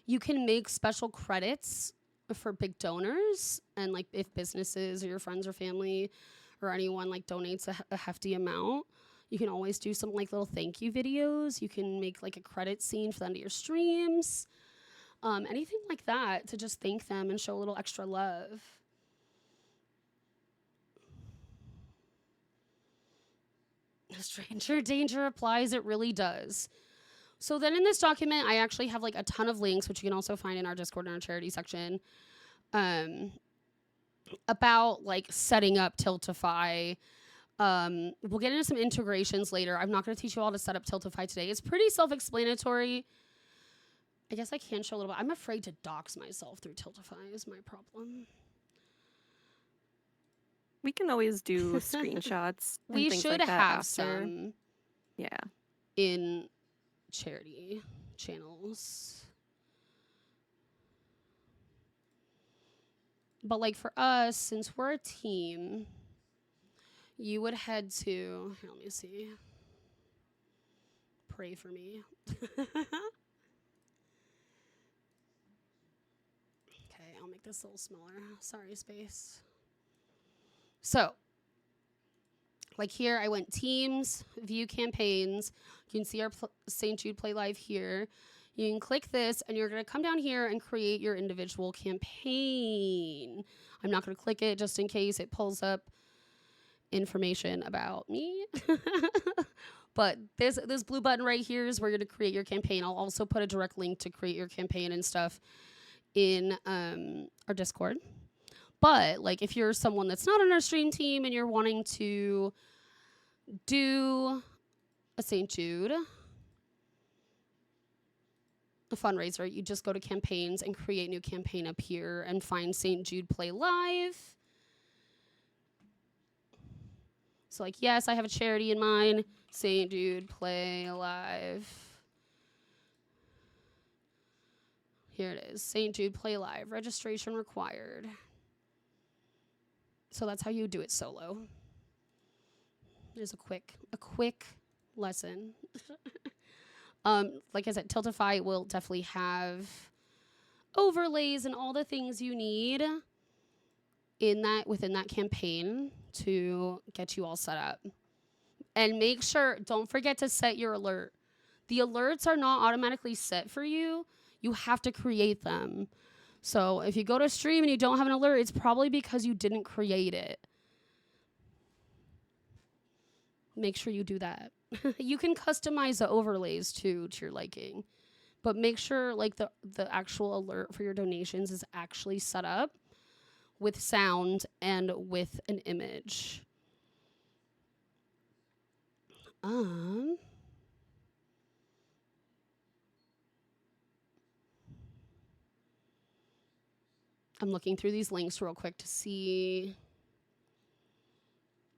You can make special credits for big donors, and if businesses or your friends or family or anyone donates a hefty amount, you can always do some little thank you videos. You can make a credit scene for the end of your streams, anything like that to just thank them and show a little extra love. Stranger danger applies. It really does. So then in this document, I actually have a ton of links, which you can also find in our Discord and our charity section, about setting up Tiltify. We'll get into some integrations later. I'm not going to teach you all to set up Tiltify today. It's pretty self-explanatory. I guess I can show a little bit. I'm afraid to dox myself through Tiltify is my problem. We can always do screenshots. We things should like that have after. some in charity channels. But for us, since we're a team, you would head to, here, let me see. Pray for me. Okay, I'll make this a little smaller. Sorry, space. So, here I went teams, view campaigns. You can see our St. Jude Play Live here. You can click this and you're going to come down here and create your individual campaign. I'm not going to click it just in case it pulls up information about me. But this blue button right here is where you're going to create your campaign. I'll also put a direct link to create your campaign and stuff in our Discord. But if you're someone that's not on our stream team and you're wanting to do a St. Jude, a fundraiser, you just go to campaigns and create new campaign up here and find St. Jude Play Live. So yes, I have a charity in mind, St. Jude Play Live. Here it is, St. Jude Play Live, registration required. So that's how you do it solo. There's a quick lesson. Like I said, Tiltify will definitely have overlays and all the things you need within that campaign to get you all set up. And make sure, don't forget to set your alert. The alerts are not automatically set for you. You have to create them. So if you go to stream and you don't have an alert, it's probably because you didn't create it. Make sure you do that. You can customize the overlays too to your liking. But make sure like the actual alert for your donations is actually set up with sound and with an image. I'm looking through these links real quick to see.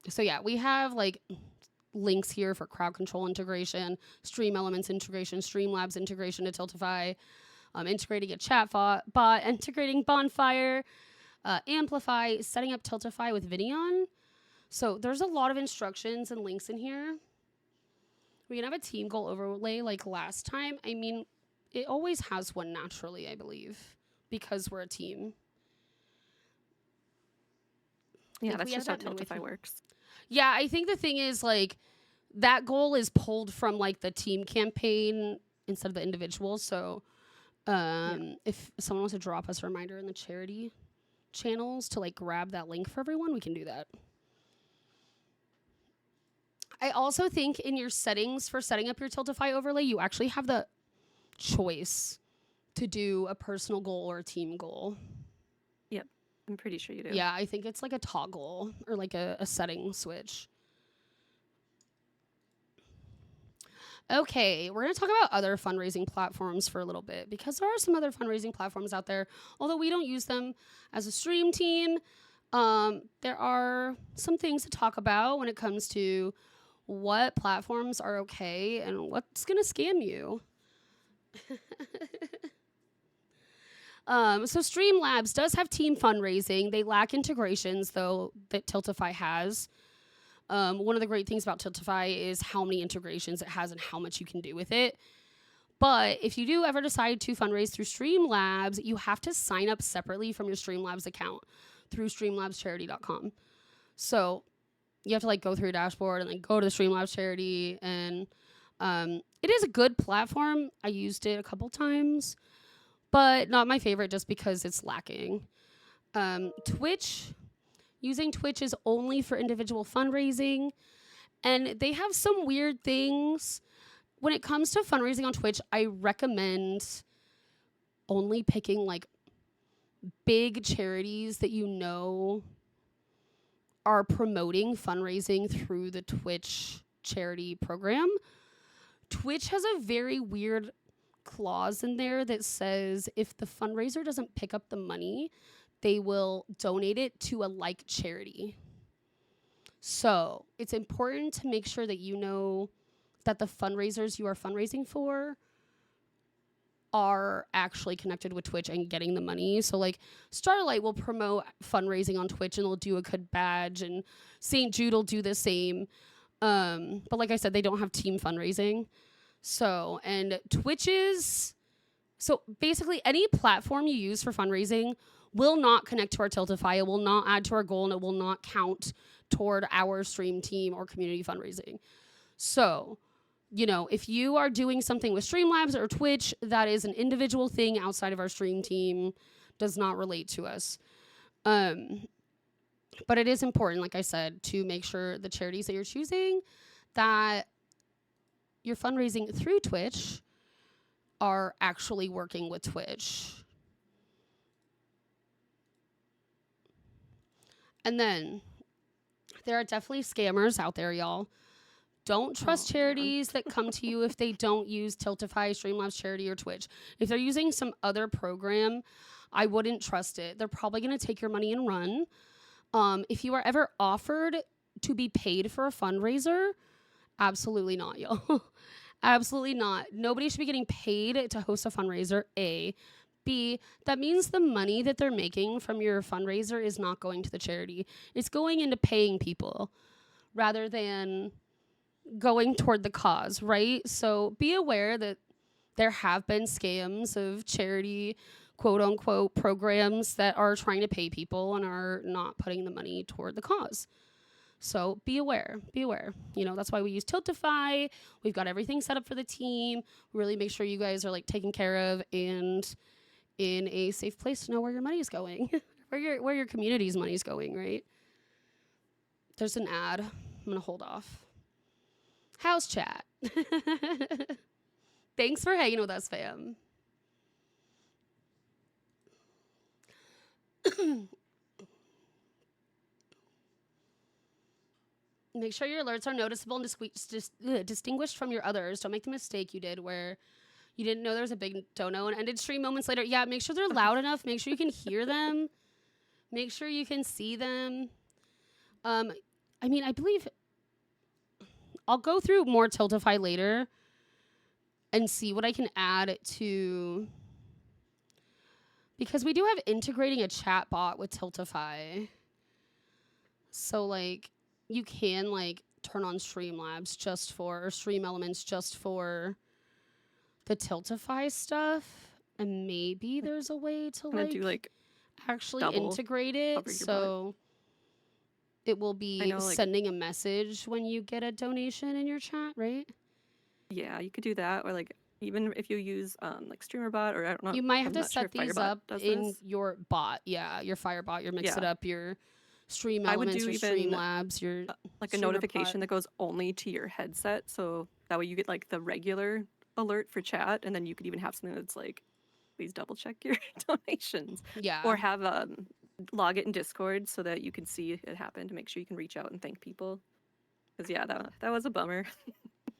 So yeah, we have like links here for crowd control integration, Stream Elements integration, Streamlabs integration to Tiltify, integrating a chat bot, integrating Bonfire, Amplify, setting up Tiltify with Videon. So there's a lot of instructions and links in here. We can have a team goal overlay like last time. I mean, it always has one naturally, I believe, because we're a team. Yeah, like that's just how Tiltify works. Yeah, I think the thing is like that goal is pulled from like the team campaign instead of the individual. So if someone wants to drop us a reminder in the charity channels to like grab that link for everyone, we can do that. I also think in your settings for setting up your Tiltify overlay, you actually have the choice to do a personal goal or a team goal. Yep, I'm pretty sure you do. Yeah, I think it's like a toggle or like a setting switch. Okay, we're going to talk about other fundraising platforms for a little bit because there are some other fundraising platforms out there. Although we don't use them as a stream team, there are some things to talk about when it comes to what platforms are okay and what's going to scam you. So Streamlabs does have team fundraising. They lack integrations, though, that Tiltify has. One of the great things about Tiltify is how many integrations it has and how much you can do with it. But if you do ever decide to fundraise through Streamlabs, you have to sign up separately from your Streamlabs account through streamlabscharity.com. So you have to like go through your dashboard and like go to the Streamlabs charity. And it is a good platform. I used it a couple times, but not my favorite just because it's lacking. Using Twitch is only for individual fundraising, and they have some weird things. When it comes to fundraising on Twitch, I recommend only picking like big charities that you know are promoting fundraising through the Twitch charity program. Twitch has a very weird clause in there that says if the fundraiser doesn't pick up the money, they will donate it to a like charity. So it's important to make sure that you know that the fundraisers you are fundraising for are actually connected with Twitch and getting the money. So like Starlight will promote fundraising on Twitch and they'll do a good badge, and St. Jude will do the same. But like I said, they don't have team fundraising. So, and so basically any platform you use for fundraising will not connect to our Tiltify. It will not add to our goal, and it will not count toward our stream team or community fundraising. So, you know, if you are doing something with Streamlabs or Twitch, that is an individual thing outside of our stream team, does not relate to us. But it is important, like I said, to make sure the charities that you're choosing that you're fundraising through Twitch are actually working with Twitch. And then there are definitely scammers out there, y'all. Don't trust charities that come to you if they don't use Tiltify, Streamlabs Charity, or Twitch. If they're using some other program, I wouldn't trust it. They're probably going to take your money and run. If you are ever offered to be paid for a fundraiser, absolutely not, y'all. Absolutely not. Nobody should be getting paid to host a fundraiser, A. B, that means the money that they're making from your fundraiser is not going to the charity. It's going into paying people rather than going toward the cause, right? So be aware that there have been scams of charity quote unquote programs that are trying to pay people and are not putting the money toward the cause. So be aware, be aware. That's why we use Tiltify. We've got everything set up for the team. Really make sure you guys are like taken care of and in a safe place to know where your money is going, where your community's money is going, right? There's an ad. I'm going to hold off. House chat. Thanks for hanging with us, fam. Make sure your alerts are noticeable and distinguished from your others. Don't make the mistake you did where you didn't know there was a big dono and ended stream moments later. Yeah, make sure they're loud enough. Make sure you can hear them. Make sure you can see them. I believe I'll go through more Tiltify later and see what I can add to, because we do have integrating a chat bot with Tiltify. So like you can like turn on Streamlabs or Stream Elements just for the Tiltify stuff, and maybe there's a way to like actually integrate it so it will be sending a message when you get a donation in your chat, right? Yeah, you could do that, or like even if you use like StreamerBot, or I don't know. You might have to set these up in your bot. Yeah, your Firebot, your Mix It Up, your Stream Elements, your Streamlabs, your like a notification that goes only to your headset, so that way you get like the regular alert for chat, and then you could even have something that's like, please double check your donations. Yeah. Or have log it in Discord so that you can see it happen to make sure you can reach out and thank people. Because yeah, that was a bummer.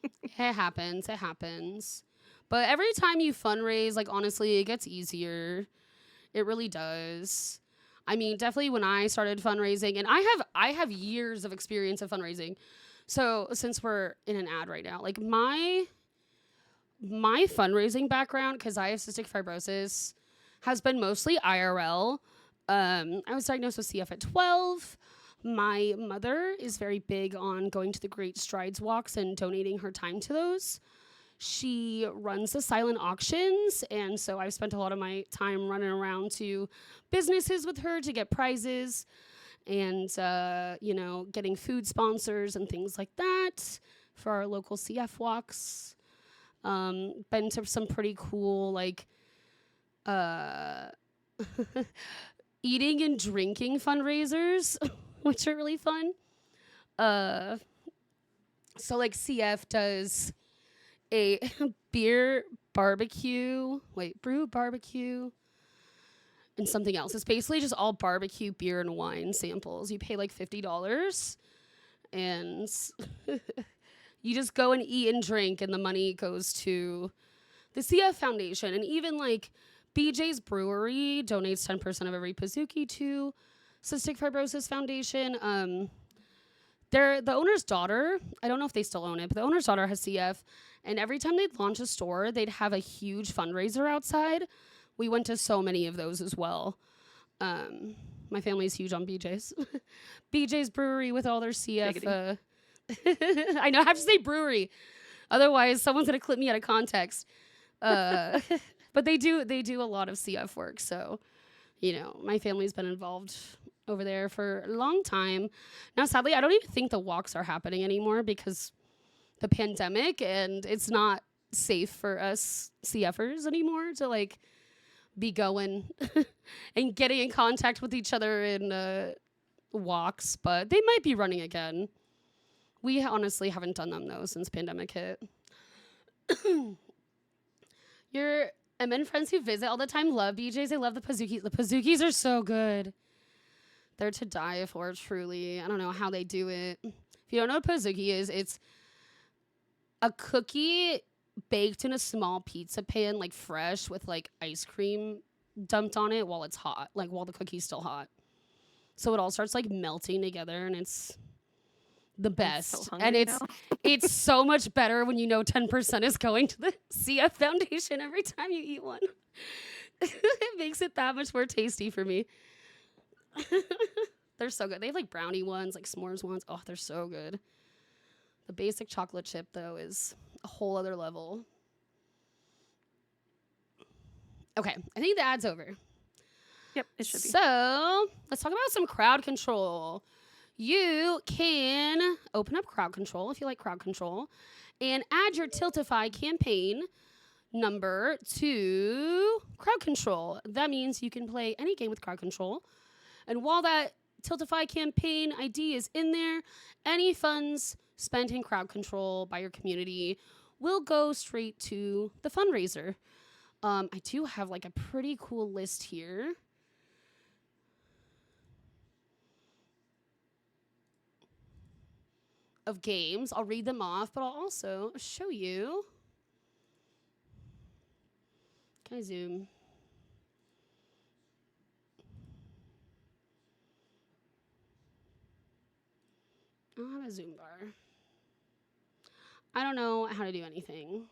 It happens. But every time you fundraise, like honestly, it gets easier. It really does. I mean, definitely when I started fundraising, and I have years of experience of fundraising. So since we're in an ad right now, like my fundraising background, because I have cystic fibrosis, has been mostly IRL. I was diagnosed with CF at 12. My mother is very big on going to the Great Strides walks and donating her time to those. She runs the silent auctions, and so I've spent a lot of my time running around to businesses with her to get prizes and, getting food sponsors and things like that for our local CF walks. Been to some pretty cool, eating and drinking fundraisers, which are really fun. So, CF does a brew barbecue, and something else. It's basically just all barbecue, beer, and wine samples. You pay $50, and you just go and eat and drink, and the money goes to the CF Foundation. And even BJ's Brewery donates 10% of every Pizookie to Cystic Fibrosis Foundation. The owner's daughter, I don't know if they still own it, but the owner's daughter has CF, and every time they'd launch a store, they'd have a huge fundraiser outside. We went to so many of those as well. My family's huge on BJ's. BJ's Brewery with all their CF. I know, I have to say brewery. Otherwise, someone's going to clip me out of context. But they do a lot of CF work. So, my family's been involved over there for a long time. Now, sadly, I don't even think the walks are happening anymore because the pandemic, and it's not safe for us CFers anymore to be going and getting in contact with each other in walks, but they might be running again. We honestly haven't done them though since pandemic hit. Your MN friends who visit all the time love BJ's. They love the Pizookies. The Pizookies are so good. They're to die for, truly. I don't know how they do it. If you don't know what Pizookie is, it's a cookie baked in a small pizza pan, fresh, with ice cream dumped on it while it's hot, while the cookie's still hot. So it all starts melting together, and it's the best. So and it's so much better when 10% is going to the CF Foundation every time you eat one. It makes it that much more tasty for me. They're so good. They have brownie ones, s'mores ones. Oh, they're so good. The basic chocolate chip though is a whole other level. Okay, I think the ad's over. Yep, it should be. So let's talk about some crowd control. You can open up crowd control if you like crowd control and add your Tiltify campaign number to crowd control. That means you can play any game with crowd control. And while that Tiltify campaign ID is in there, any funds spent in crowd control by your community will go straight to the fundraiser. I do have like a pretty cool list here. Of games. I'll read them off, but I'll also show you. Can I zoom? I don't have a zoom bar. I don't know how to do anything.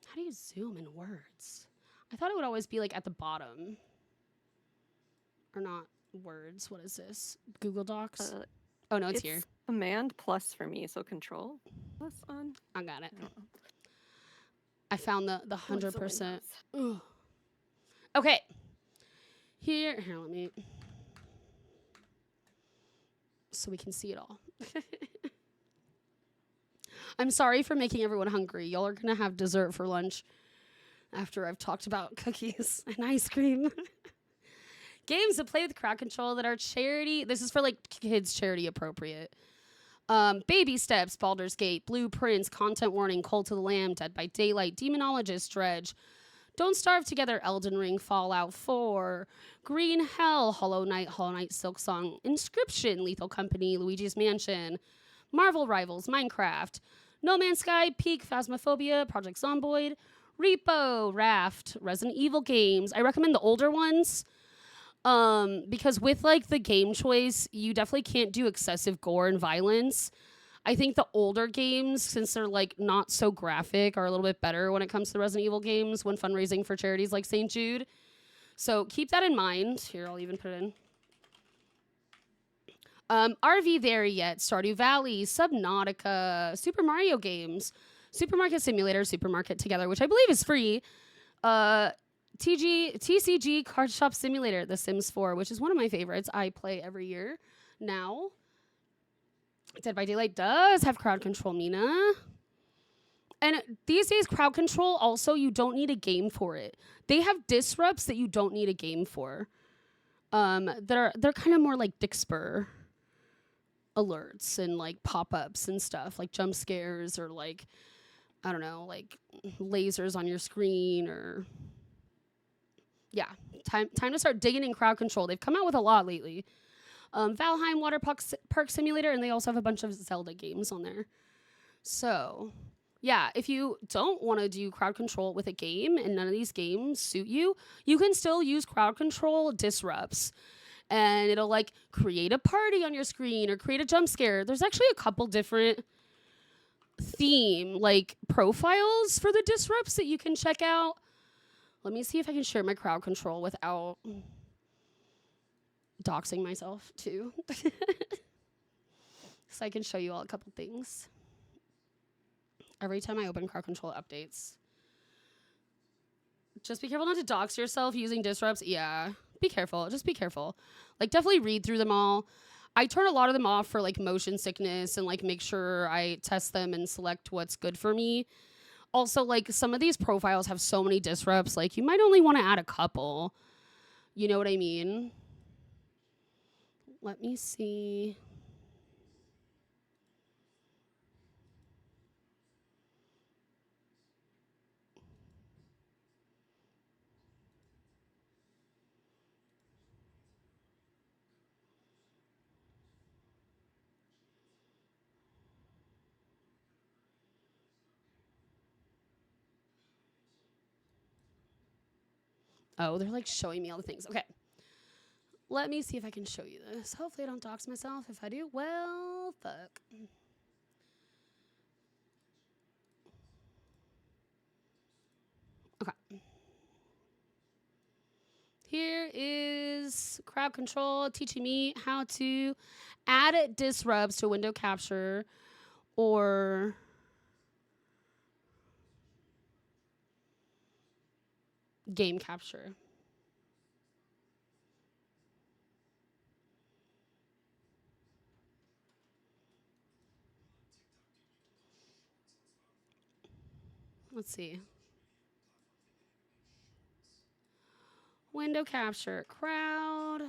How do you zoom in words? I thought it would always be like at the bottom. Or not words. What is this? Google Docs? Oh, no, it's here. Command plus for me, so control plus on. I got it. I found the 100%. Okay. Here, let me. So we can see it all. I'm sorry for making everyone hungry. Y'all are going to have dessert for lunch after I've talked about cookies and ice cream. Games that play with crowd control that are charity. This is for like kids charity appropriate. Baby Steps, Baldur's Gate, Blueprints, Content Warning, Cult of the Lamb, Dead by Daylight, Demonologist, Dredge, Don't Starve Together, Elden Ring, Fallout 4, Green Hell, Hollow Knight, Silksong, Inscription, Lethal Company, Luigi's Mansion, Marvel Rivals, Minecraft, No Man's Sky, Peak, Phasmophobia, Project Zomboid, Repo, Raft, Resident Evil games. I recommend the older ones. Because with like the game choice, you definitely can't do excessive gore and violence. I think the older games, since they're like not so graphic, are a little bit better when it comes to the Resident Evil games when fundraising for charities like St. Jude. So keep that in mind. Here, I'll even put it in. RV There Yet, Stardew Valley, Subnautica, Super Mario games, Supermarket Simulator, Supermarket Together, which I believe is free. TCG Card Shop Simulator, The Sims 4, which is one of my favorites. I play every year now. Dead by Daylight does have crowd control, Mina. And these days, crowd control, also, you don't need a game for it. They have disrupts that you don't need a game for. They're kind of more like Dixper alerts and like pop-ups and stuff, like jump scares or like, I don't know, like lasers on your screen or... Yeah, time to start digging in crowd control. They've come out with a lot lately. Valheim Water Park Simulator, and they also have a bunch of Zelda games on there. So, yeah, if you don't want to do crowd control with a game and none of these games suit you, you can still use crowd control disrupts. And it'll, like, create a party on your screen or create a jump scare. There's actually a couple different theme, like, profiles for the disrupts that you can check out. Let me see if I can share my crowd control without doxing myself, too. So I can show you all a couple things. Every time I open crowd control updates. Just be careful not to dox yourself using disrupts. Yeah, be careful. Just be careful. Like, definitely read through them all. I turn a lot of them off for, like, motion sickness and, like, make sure I test them and select what's good for me. Also, like, some of these profiles have so many disrupts, like, you might only want to add a couple. You know what I mean? Let me see. Oh, they're like showing me all the things. Okay. Let me see if I can show you this. Hopefully I don't dox myself. If I do, well, fuck. Okay. Here is crowd control teaching me how to add disrupts to window capture or game capture. Let's see. Window capture, crowd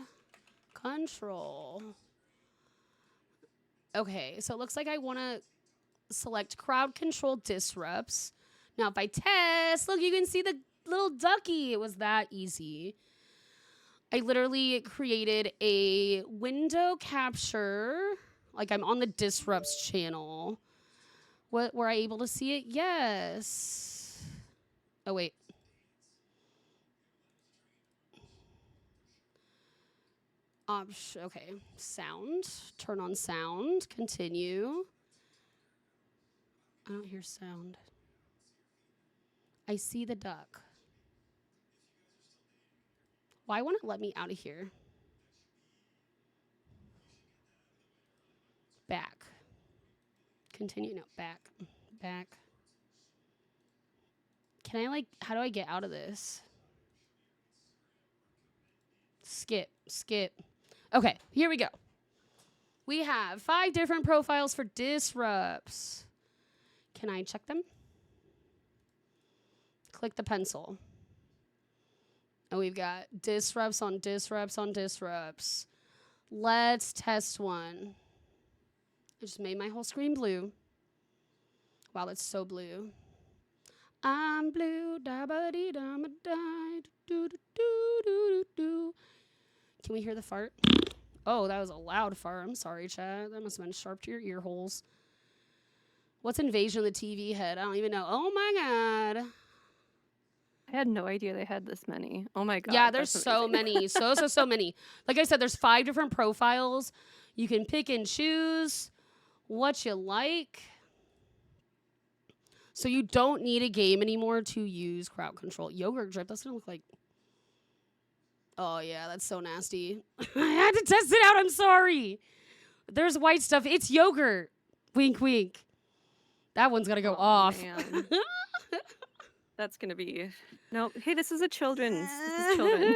control. Okay, so it looks like I want to select crowd control disrupts. Now, if I test, look, you can see the little ducky. It was that easy. I literally created a window capture. Like I'm on the disrupts channel. What, were I able to see it? Yes. Oh, wait. Okay, sound. Turn on sound. Continue. I don't hear sound. I see the duck. Why won't it let me out of here? Back. Continue. No, back. Back. Can I, like, how do I get out of this? Skip. Skip. Okay, here we go. We have 5 different profiles for disrupts. Can I check them? Click the pencil. And we've got disrupts on disrupts on disrupts. Let's test one. I just made my whole screen blue. Wow, that's so blue. I'm blue, da ba dee da ma da do do do do do. Can we hear the fart? Oh, that was a loud fart. I'm sorry, chat. That must have been sharp to your ear holes. What's Invasion of the TV head? I don't even know. Oh my god. I had no idea they had this many. Oh my god. Yeah, there's so many. So many. Like I said, there's 5 different profiles. You can pick and choose what you like. So you don't need a game anymore to use crowd control. Yogurt drip, that's gonna look like... Oh yeah, that's so nasty. I had to test it out, I'm sorry. There's white stuff, it's yogurt. Wink, wink. That one's gonna go off. That's gonna be... No, hey, this is a children's. This is children.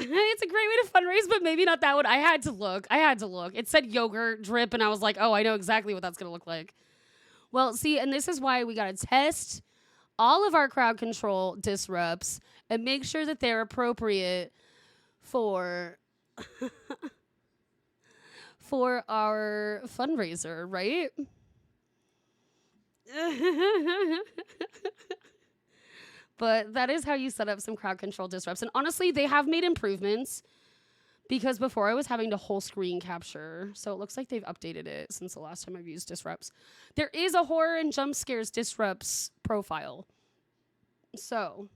It's a great way to fundraise, but maybe not that one. I had to look. It said yogurt drip, and I was like, oh, I know exactly what that's gonna look like. Well, see, and this is why we gotta test all of our crowd control disrupts and make sure that they're appropriate for for our fundraiser, right? But that is how you set up some crowd control disrupts. And honestly, they have made improvements because before I was having to whole screen capture. So it looks like they've updated it since the last time I've used disrupts. There is a horror and jump scares disrupts profile. So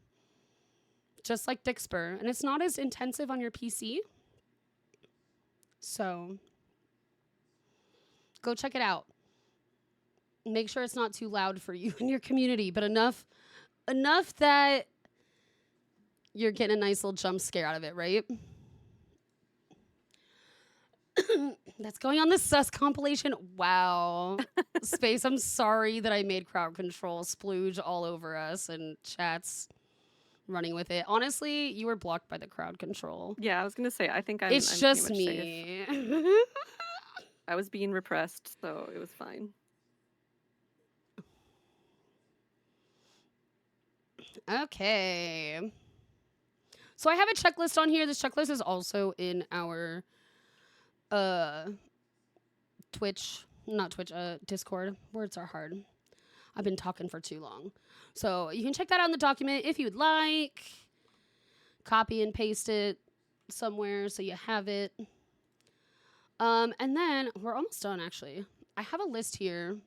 just like Dixper. And it's not as intensive on your PC. So go check it out. Make sure it's not too loud for you and your community, but enough that you're getting a nice little jump scare out of it, right? That's going on the sus compilation. Wow. Space, I'm sorry that I made crowd control splooge all over us and chat's running with it. Honestly, you were blocked by the crowd control. Yeah, I was gonna say, I think I'm just me. I was being repressed, so it was fine. Okay. So I have a checklist on here. This checklist is also in our Discord. Words are hard. I've been talking for too long. So you can check that out in the document if you'd like. Copy and paste it somewhere so you have it. And then we're almost done, actually. I have a list here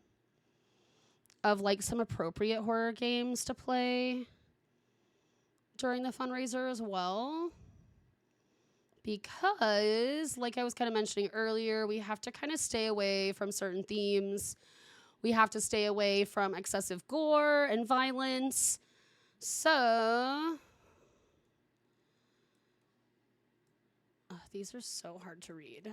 of like some appropriate horror games to play during the fundraiser as well. Because, like I was kind of mentioning earlier, we have to kind of stay away from certain themes. We have to stay away from excessive gore and violence. So, these are so hard to read.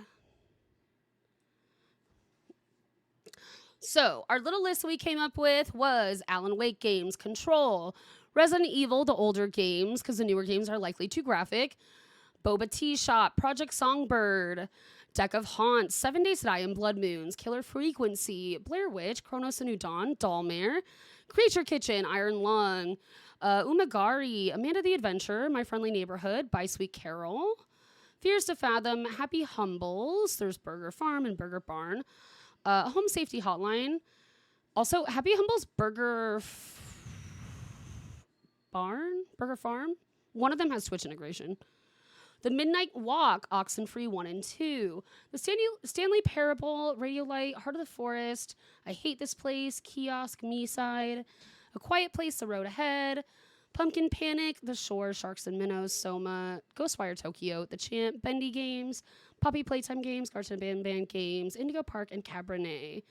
So our little list we came up with was Alan Wake games, Control, Resident Evil, the older games, because the newer games are likely too graphic, Boba Tea Shop, Project Songbird, Deck of Haunts, 7 Days to Die and Blood Moons, Killer Frequency, Blair Witch, Chronos: A New Dawn, Dollmare, Creature Kitchen, Iron Lung, Umagari, Amanda the Adventure, My Friendly Neighborhood, By Sweet Carol, Fears to Fathom, Happy Humbles, there's Burger Farm and Burger Barn, Home Safety Hotline, also Happy Humbles Burger Farm. One of them has Twitch integration. The Midnight Walk, Oxenfree 1 and 2. The Stanley Parable, Radiolite, Heart of the Forest, I Hate This Place, Kiosk, Me Side, A Quiet Place, The Road Ahead, Pumpkin Panic, The Shore, Sharks and Minnows, Soma, Ghostwire Tokyo, The Champ, Bendy Games, Poppy Playtime Games, Garten Band Games, Indigo Park, and Cabernet.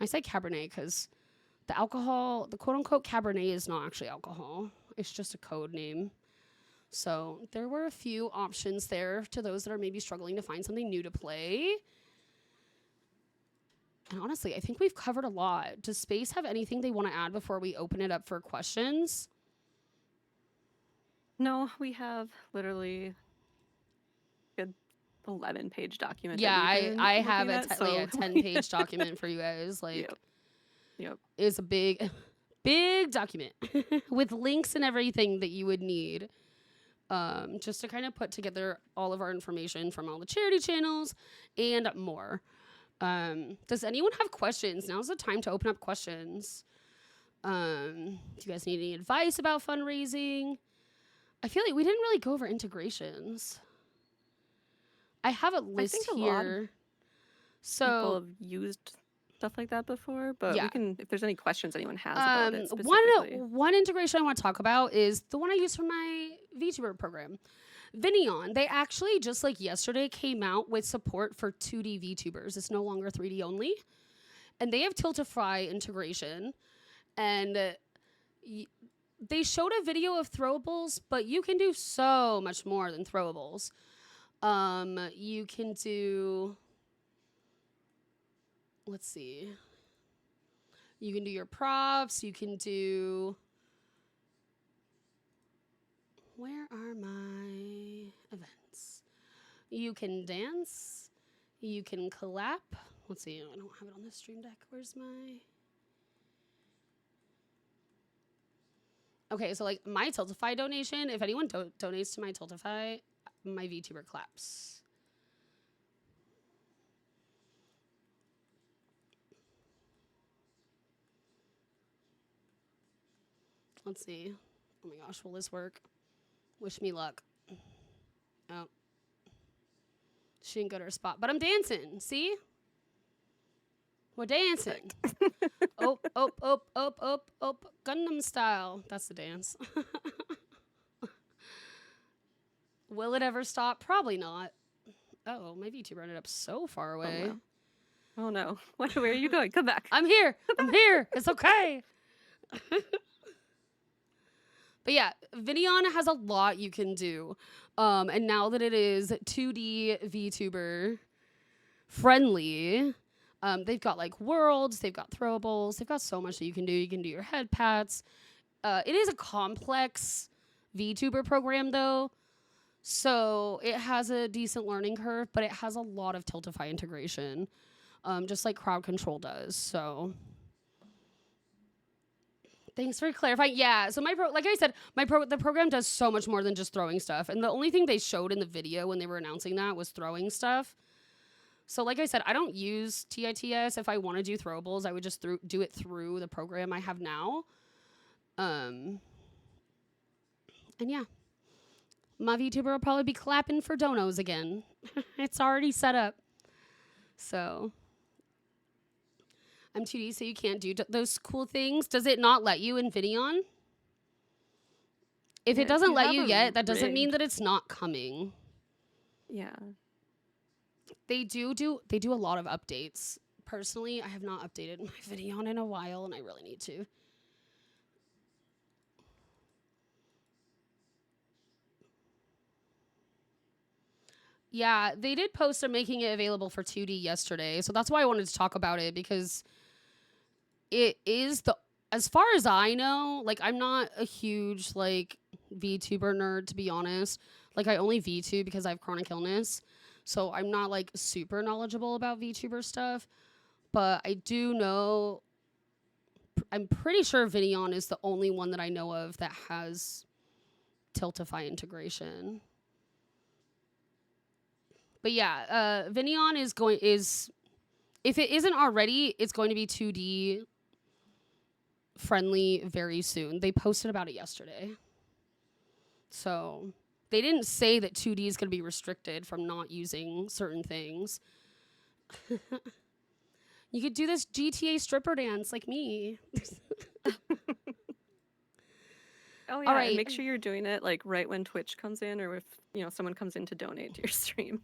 I say Cabernet because the alcohol, the quote-unquote Cabernet is not actually alcohol. It's just a code name. So there were a few options there to those that are maybe struggling to find something new to play. And honestly, I think we've covered a lot. Does Space have anything they want to add before we open it up for questions? No, we have literally a 11-page document. Yeah, I have a 10-page document for you guys. Like, yep. It's a big document with links and everything that you would need. Just to kind of put together all of our information from all the charity channels and more. Does anyone have questions? Now's the time to open up questions. Do you guys need any advice about fundraising? I feel like we didn't really go over integrations. I have a list here. People have used stuff like that before, but we can, if there's any questions anyone has about it specifically. One integration I want to talk about is the one I use for my VTuber program. Vinion, they actually just like yesterday came out with support for 2D VTubers. It's no longer 3D only. And they have Tiltify integration. And they showed a video of throwables, but you can do so much more than throwables. You can do... Let's see. You can do your props. You can do... Where are my events? You can dance. You can clap. Let's see. I don't have it on the stream deck. Where's my... Okay, so like my Tiltify donation, if anyone donates to my Tiltify, my VTuber claps. Let's see. Oh my gosh, will this work? Wish me luck. Oh. She didn't go to her spot. But I'm dancing. See? We're dancing. Oh. Gundam style. That's the dance. Will it ever stop? Probably not. Oh, my VTuber ended up so far away. Oh no. Where are you going? Come back. I'm here. I'm here. It's okay. But yeah, Vinion has a lot you can do. And now that it is 2D VTuber friendly, they've got like worlds, they've got throwables, they've got so much that you can do. You can do your head pats. It is a complex VTuber program though. So it has a decent learning curve, but it has a lot of Tiltify integration, just like crowd control does. So... Thanks for clarifying. Yeah, so like I said, the program does so much more than just throwing stuff. And the only thing they showed in the video when they were announcing that was throwing stuff. So like I said, I don't use TITS. If I want to do throwables, I would just do it through the program I have now. And yeah, my VTuber will probably be clapping for donos again. It's already set up. So... I'm 2D, so you can't do those cool things. Does it not let you in Vinion? If it doesn't let you yet, that doesn't mean that it's not coming. Yeah. They do a lot of updates. Personally, I have not updated my Vinion in a while, and I really need to. Yeah, they did post they're making it available for 2D yesterday, so that's why I wanted to talk about it, because it is as far as I know, like, I'm not a huge, like, VTuber nerd, to be honest. Like, I only VTube because I have chronic illness. So I'm not, like, super knowledgeable about VTuber stuff. But I do know, I'm pretty sure Vinion is the only one that I know of that has Tiltify integration. But yeah, Vinion is, if it isn't already, it's going to be 2D friendly very soon. They posted about it yesterday. So they didn't say that 2D is going to be restricted from not using certain things. You could do this GTA stripper dance like me. Oh yeah, and make sure you're doing it like right when Twitch comes in, or if someone comes in to donate to your stream.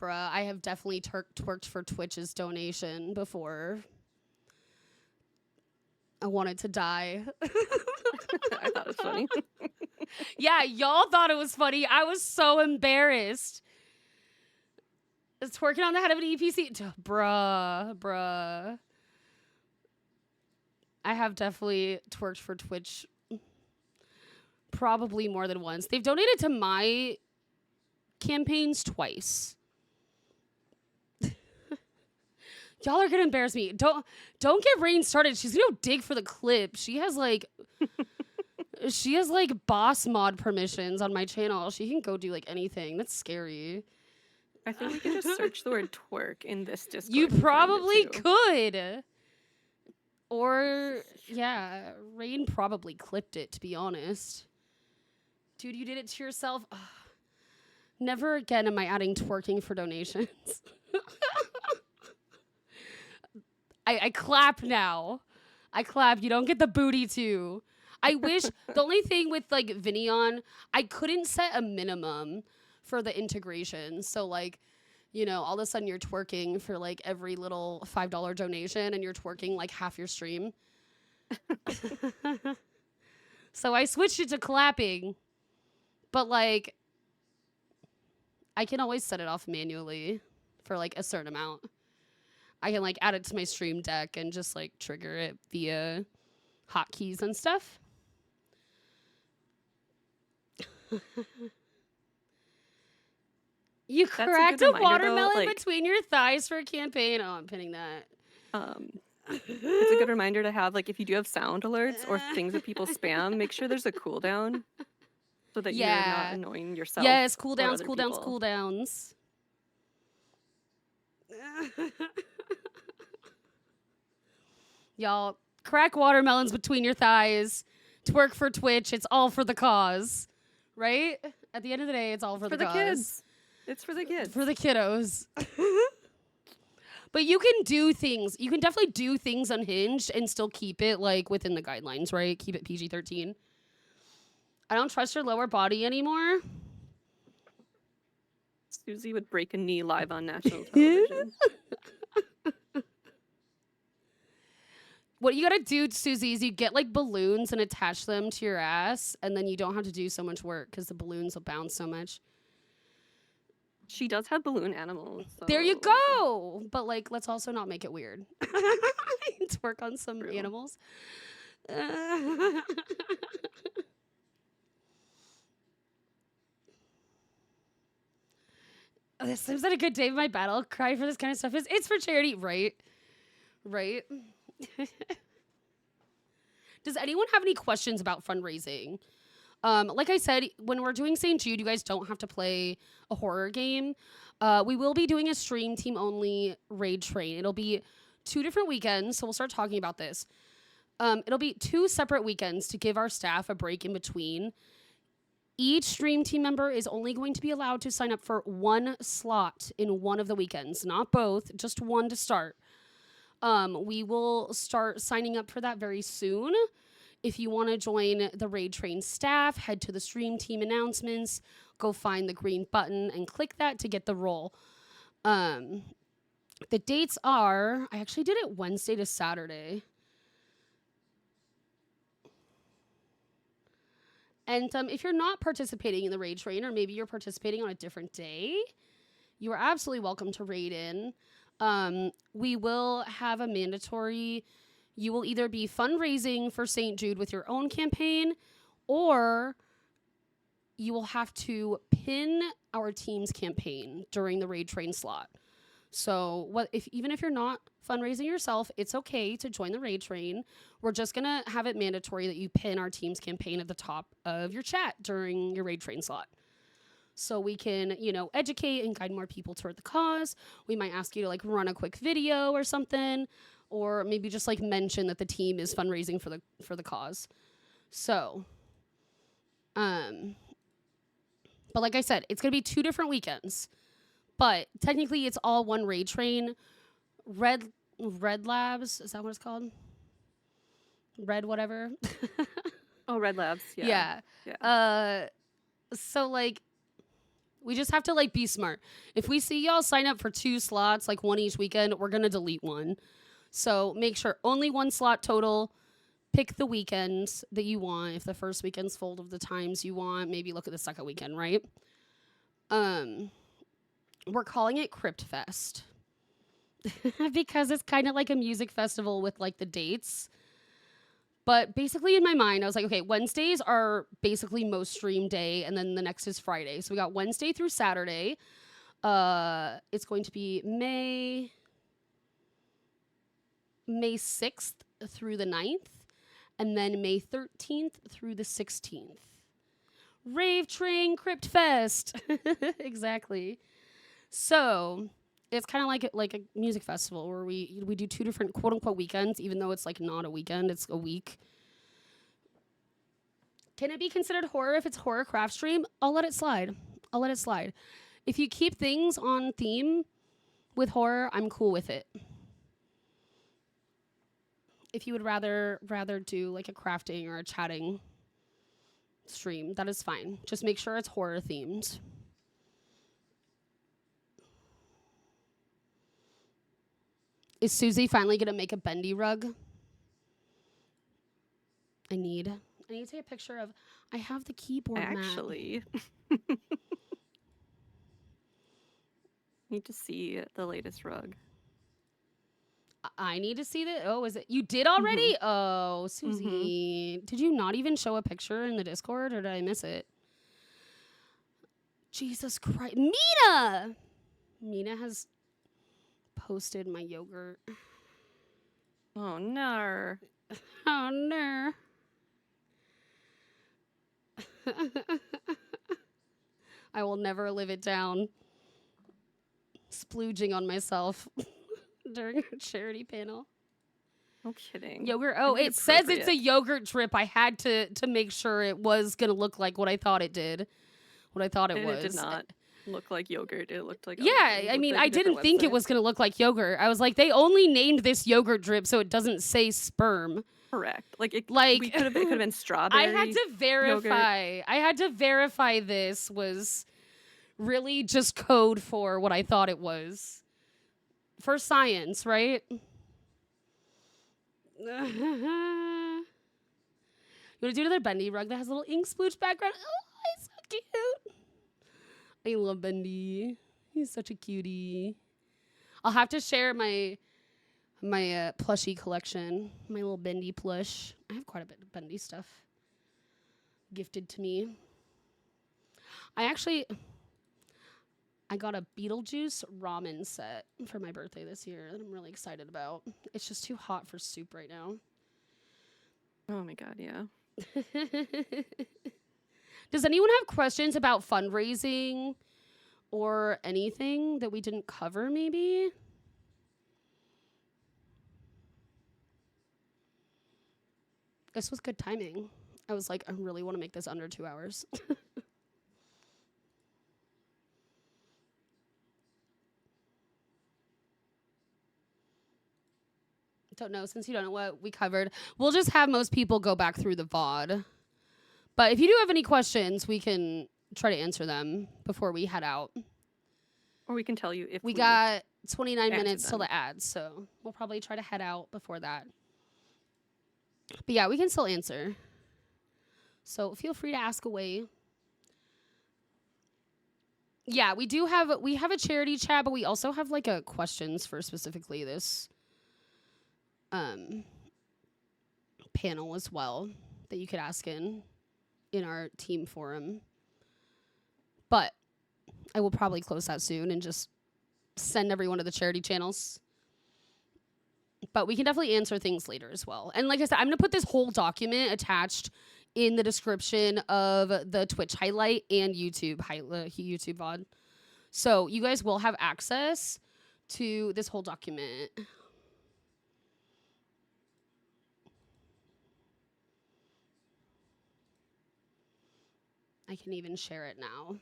Bruh, I have definitely twerked for Twitch's donation before. I wanted to die. I thought it was funny. Yeah, y'all thought it was funny. I was so embarrassed. It's twerking on the head of an EPC. Bruh. I have definitely twerked for Twitch probably more than once. They've donated to my campaigns twice. Y'all are gonna embarrass me. Don't get Rain started. She's gonna dig for the clip. She has like boss mod permissions on my channel. She can go do like anything. That's scary. I think we can just search the word twerk in this Discord. You probably could. Or yeah, Rain probably clipped it, to be honest. Dude, you did it to yourself. Ugh. Never again am I adding twerking for donations. I clap now. I clap. You don't get the booty too. I wish the only thing with like Vinion, I couldn't set a minimum for the integration. So like, all of a sudden you're twerking for like every little $5 donation and you're twerking like half your stream. So I switched it to clapping. But like, I can always set it off manually for like a certain amount. I can like add it to my stream deck and just like trigger it via hotkeys and stuff. You cracked a watermelon between your thighs for a campaign. Oh, I'm pinning that. It's a good reminder to have, like, if you do have sound alerts or things that people spam, make sure there's a cooldown so that you're not annoying yourself. Yes, cooldowns. Y'all, crack watermelons between your thighs. Twerk for Twitch. It's all for the cause. Right? At the end of the day, it's all for the cause. Kids. It's for the kids. For the kiddos. But you can do things. You can definitely do things unhinged and still keep it, like, within the guidelines, right? Keep it PG-13. I don't trust your lower body anymore. Susie would break a knee live on national television. What you gotta do, Susie, is you get like balloons and attach them to your ass, and then you don't have to do so much work because the balloons will bounce so much. She does have balloon animals. So. There you go. But like, let's also not make it weird. To work on some animals. This seems like a good day of my battle cry for this kind of stuff. It's for charity, right? Right. Does anyone have any questions about fundraising? Like I said, when we're doing St. Jude, you guys don't have to play a horror game. We will be doing a stream team only raid train. It'll be 2 different weekends, so we'll start talking about this. It'll be 2 separate weekends to give our staff a break in between. Each stream team member is only going to be allowed to sign up for 1 slot in one of the weekends, not both, just 1 to start. We will start signing up for that very soon. If you want to join the Raid Train staff, head to the stream team announcements, go find the green button and click that to get the role. The dates are, I actually did it Wednesday to Saturday. And if you're not participating in the Raid Train, or maybe you're participating on a different day, you are absolutely welcome to raid in. We will have a mandatory, you will either be fundraising for St. Jude with your own campaign, or you will have to pin our team's campaign during the raid train slot. So even if you're not fundraising yourself, it's okay to join the raid train. We're just gonna have it mandatory that you pin our team's campaign at the top of your chat during your raid train slot. So we can, educate and guide more people toward the cause. We might ask you to like run a quick video or something, or maybe just like mention that the team is fundraising for the cause. So, but like I said, it's gonna be 2 different weekends. But technically, it's all one raid train. Red Labs, is that what it's called? Red whatever. Oh, Red Labs. Yeah. So like, we just have to like be smart. If we see y'all sign up for 2 slots, like 1 each weekend, we're gonna delete one. So make sure only 1 slot total. Pick the weekends that you want. If the first weekend's full of the times you want, maybe look at the second weekend, right? We're calling it Crypt Fest because it's kind of like a music festival with like the dates. But basically in my mind, I was like, okay, Wednesdays are basically most stream day, and then the next is Friday. So we got Wednesday through Saturday. It's going to be May 6th through the 9th, and then May 13th through the 16th. Rave Train Crypt Fest. Exactly. So it's kind of like a music festival where we do 2 different quote unquote weekends, even though it's like not a weekend, it's a week. Can it be considered horror if it's horror craft stream? I'll let it slide. If you keep things on theme with horror, I'm cool with it. If you would rather do like a crafting or a chatting stream, that is fine. Just make sure it's horror themed. Is Susie finally gonna make a bendy rug? I need to take a picture of. I have the keyboard mat. Actually, need to see the latest rug. I need to see that. Oh, is it? You did already? Mm-hmm. Oh, Susie, did you not even show a picture in the Discord, or did I miss it? Jesus Christ, Mina has posted my yogurt. Oh no. Oh no. I will never live it down. Splooging on myself during a charity panel. No kidding. Yogurt. Oh, it says it's a yogurt drip. I had to make sure it was going to look like what I thought it did. What I thought it was. It did not look like yogurt. It looked like... Yeah, I mean, I didn't think it was going to look like yogurt. I was like, they only named this yogurt drip so it doesn't say sperm. Correct. It could have been strawberry. I had to verify. Yogurt. I had to verify this was really just code for what I thought it was. For science, right? You want to do another bendy rug that has a little ink sploosh background? Oh, he's so cute. I love Bendy. He's such a cutie. I'll have to share my plushie collection. My little Bendy plush. I have quite a bit of Bendy stuff gifted to me. I got a Beetlejuice ramen set for my birthday this year that I'm really excited about. It's just too hot for soup right now. Oh my god, yeah. Does anyone have questions about fundraising or anything that we didn't cover maybe? This was good timing. I was like, I really want to make this under 2 hours. Don't know, since you don't know what we covered, we'll just have most people go back through the VOD. But if you do have any questions, we can try to answer them before we head out. Or we can tell you if we got 29 minutes till the ads, so we'll probably try to head out before that. But yeah, we can still answer. So feel free to ask away. Yeah, we have a charity chat, but we also have like a questions for specifically this panel as well that you could ask in our team forum. But I will probably close that soon and just send everyone to the charity channels. But we can definitely answer things later as well. And like I said, I'm going to put this whole document attached in the description of the Twitch highlight and YouTube YouTube VOD. So you guys will have access to this whole document. I can even share it now.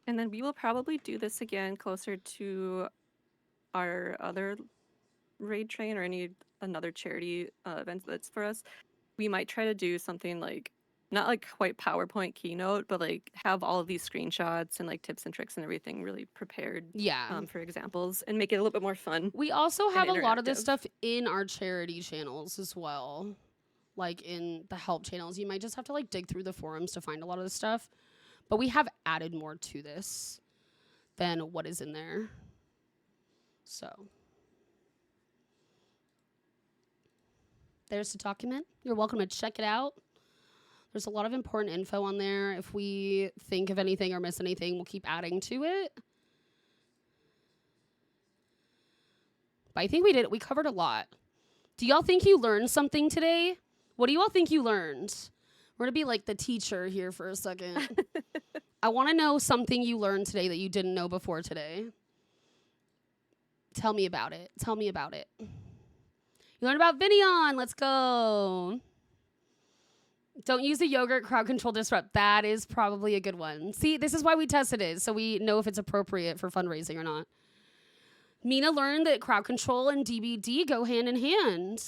And then we will probably do this again closer to our other raid train or another charity event that's for us. We might try to do something like, not like quite PowerPoint keynote, but like have all of these screenshots and like tips and tricks and everything really prepared for examples and make it a little bit more fun. We also have a lot of this stuff in our charity channels as well. Like in the help channels. You might just have to like dig through the forums to find a lot of this stuff. But we have added more to this than what is in there. So there's the document. You're welcome to check it out. There's a lot of important info on there. If we think of anything or miss anything, we'll keep adding to it. But I think we covered a lot. Do y'all think you learned something today? What do you all think you learned? We're going to be like the teacher here for a second. I want to know something you learned today that you didn't know before today. Tell me about it. Tell me about it. You learned about Vinion. Let's go. Don't use the yogurt crowd control disrupt. That is probably a good one. See, this is why we tested it, so we know if it's appropriate for fundraising or not. Mina learned that crowd control and DBD go hand in hand.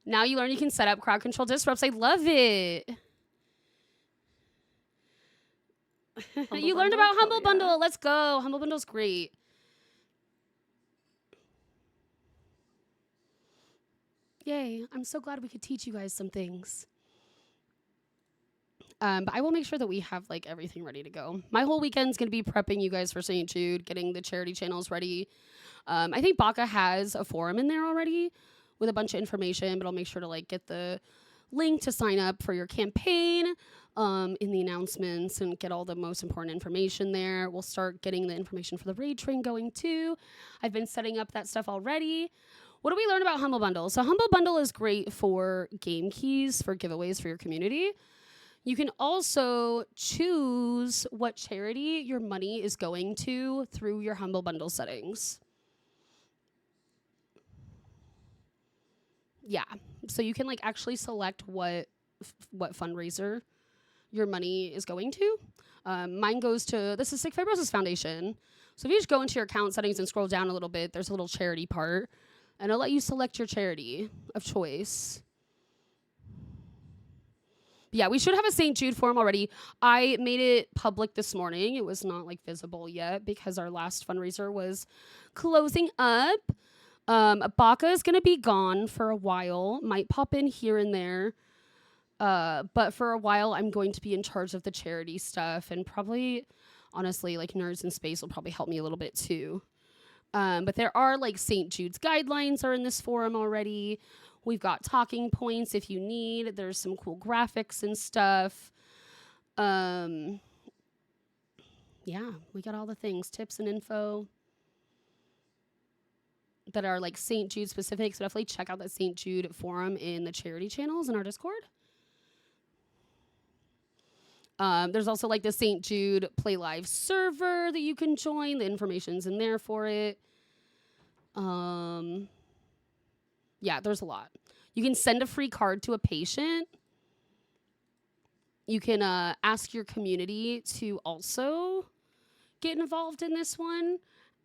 Now you learn you can set up crowd control disrupts. I love it. You learned about Humble Bundle. Let's go. Humble Bundle's great. Yay. I'm so glad we could teach you guys some things. But I will make sure that we have like everything ready to go. My whole weekend's going to be prepping you guys for St. Jude, getting the charity channels ready. I think Baka has a forum in there already with a bunch of information, but I'll make sure to like get the link to sign up for your campaign in the announcements and get all the most important information there. We'll start getting the information for the raid train going too. I've been setting up that stuff already. What do we learn about Humble Bundle? So Humble Bundle is great for game keys for giveaways for your community. You can also choose what charity your money is going to through your Humble Bundle settings. Yeah, so you can like actually select what fundraiser your money is going to. Mine goes to the Cystic Fibrosis Foundation. So if you just go into your account settings and scroll down a little bit, there's a little charity part, and it'll let you select your charity of choice. Yeah, we should have a St. Jude forum already. I made it public this morning. It was not like visible yet because our last fundraiser was closing up. Baka is going to be gone for a while. Might pop in here and there. But for a while, I'm going to be in charge of the charity stuff. And probably, honestly, like Nerds in Space will probably help me a little bit too. But there are like St. Jude's guidelines are in this forum already. We've got talking points if you need. There's some cool graphics and stuff. Yeah, we got all the things, tips and info that are like St. Jude specific. So definitely check out that St. Jude forum in the charity channels in our Discord. There's also like the St. Jude Play Live server that you can join. The information's in there for it. Yeah, there's a lot. You can send a free card to a patient. You can ask your community to also get involved in this one.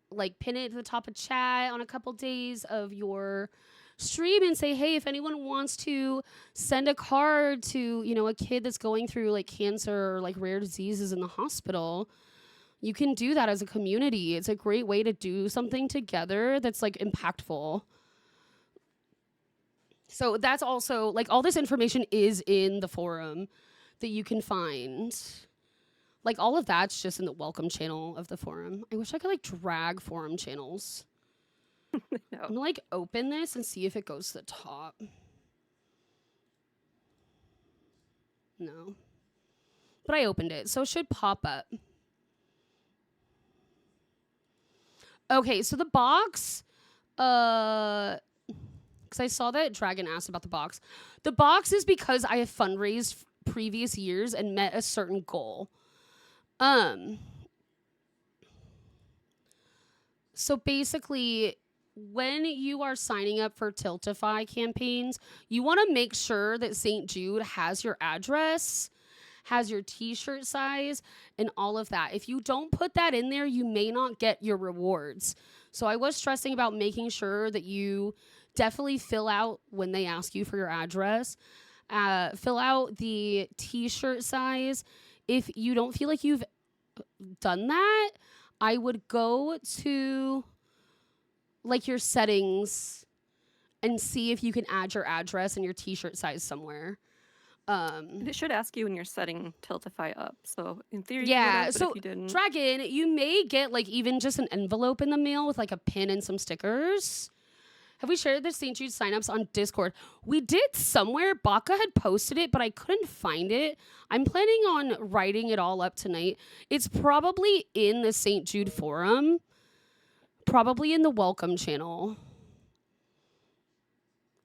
Like pin it to the top of chat on a couple days of your stream and say, hey, if anyone wants to send a card to, you know, a kid that's going through like cancer or like rare diseases in the hospital, you can do that as a community. It's a great way to do something together that's like impactful. So that's also like all this information is in the forum that you can find. Like all of that's just in the welcome channel of the forum. I wish I could like drag forum channels. I'm No. gonna like open this and see if it goes to the top. No. But I opened it, so it should pop up. Okay, so the box, because I saw that Dragon asked about the box. The box is because I have fundraised previous years and met a certain goal. So basically, when you are signing up for Tiltify campaigns, you want to make sure that St. Jude has your address, has your t-shirt size, and all of that. If you don't put that in there, you may not get your rewards. So I was stressing about making sure that you definitely fill out when they ask you for your address. Fill out the t-shirt size. If you don't feel like you've done that, I would go to like your settings and see if you can add your address and your t-shirt size somewhere. And it should ask you when you're setting Tiltify up. So in theory, you Yeah, would've, but so if you didn't, Dragon, you may get like even just an envelope in the mail with like a pin and some stickers. Have we shared the St. Jude signups on Discord? We did somewhere. Baka had posted it, but I couldn't find it. I'm planning on writing it all up tonight. It's probably in the St. Jude forum, probably in the welcome channel.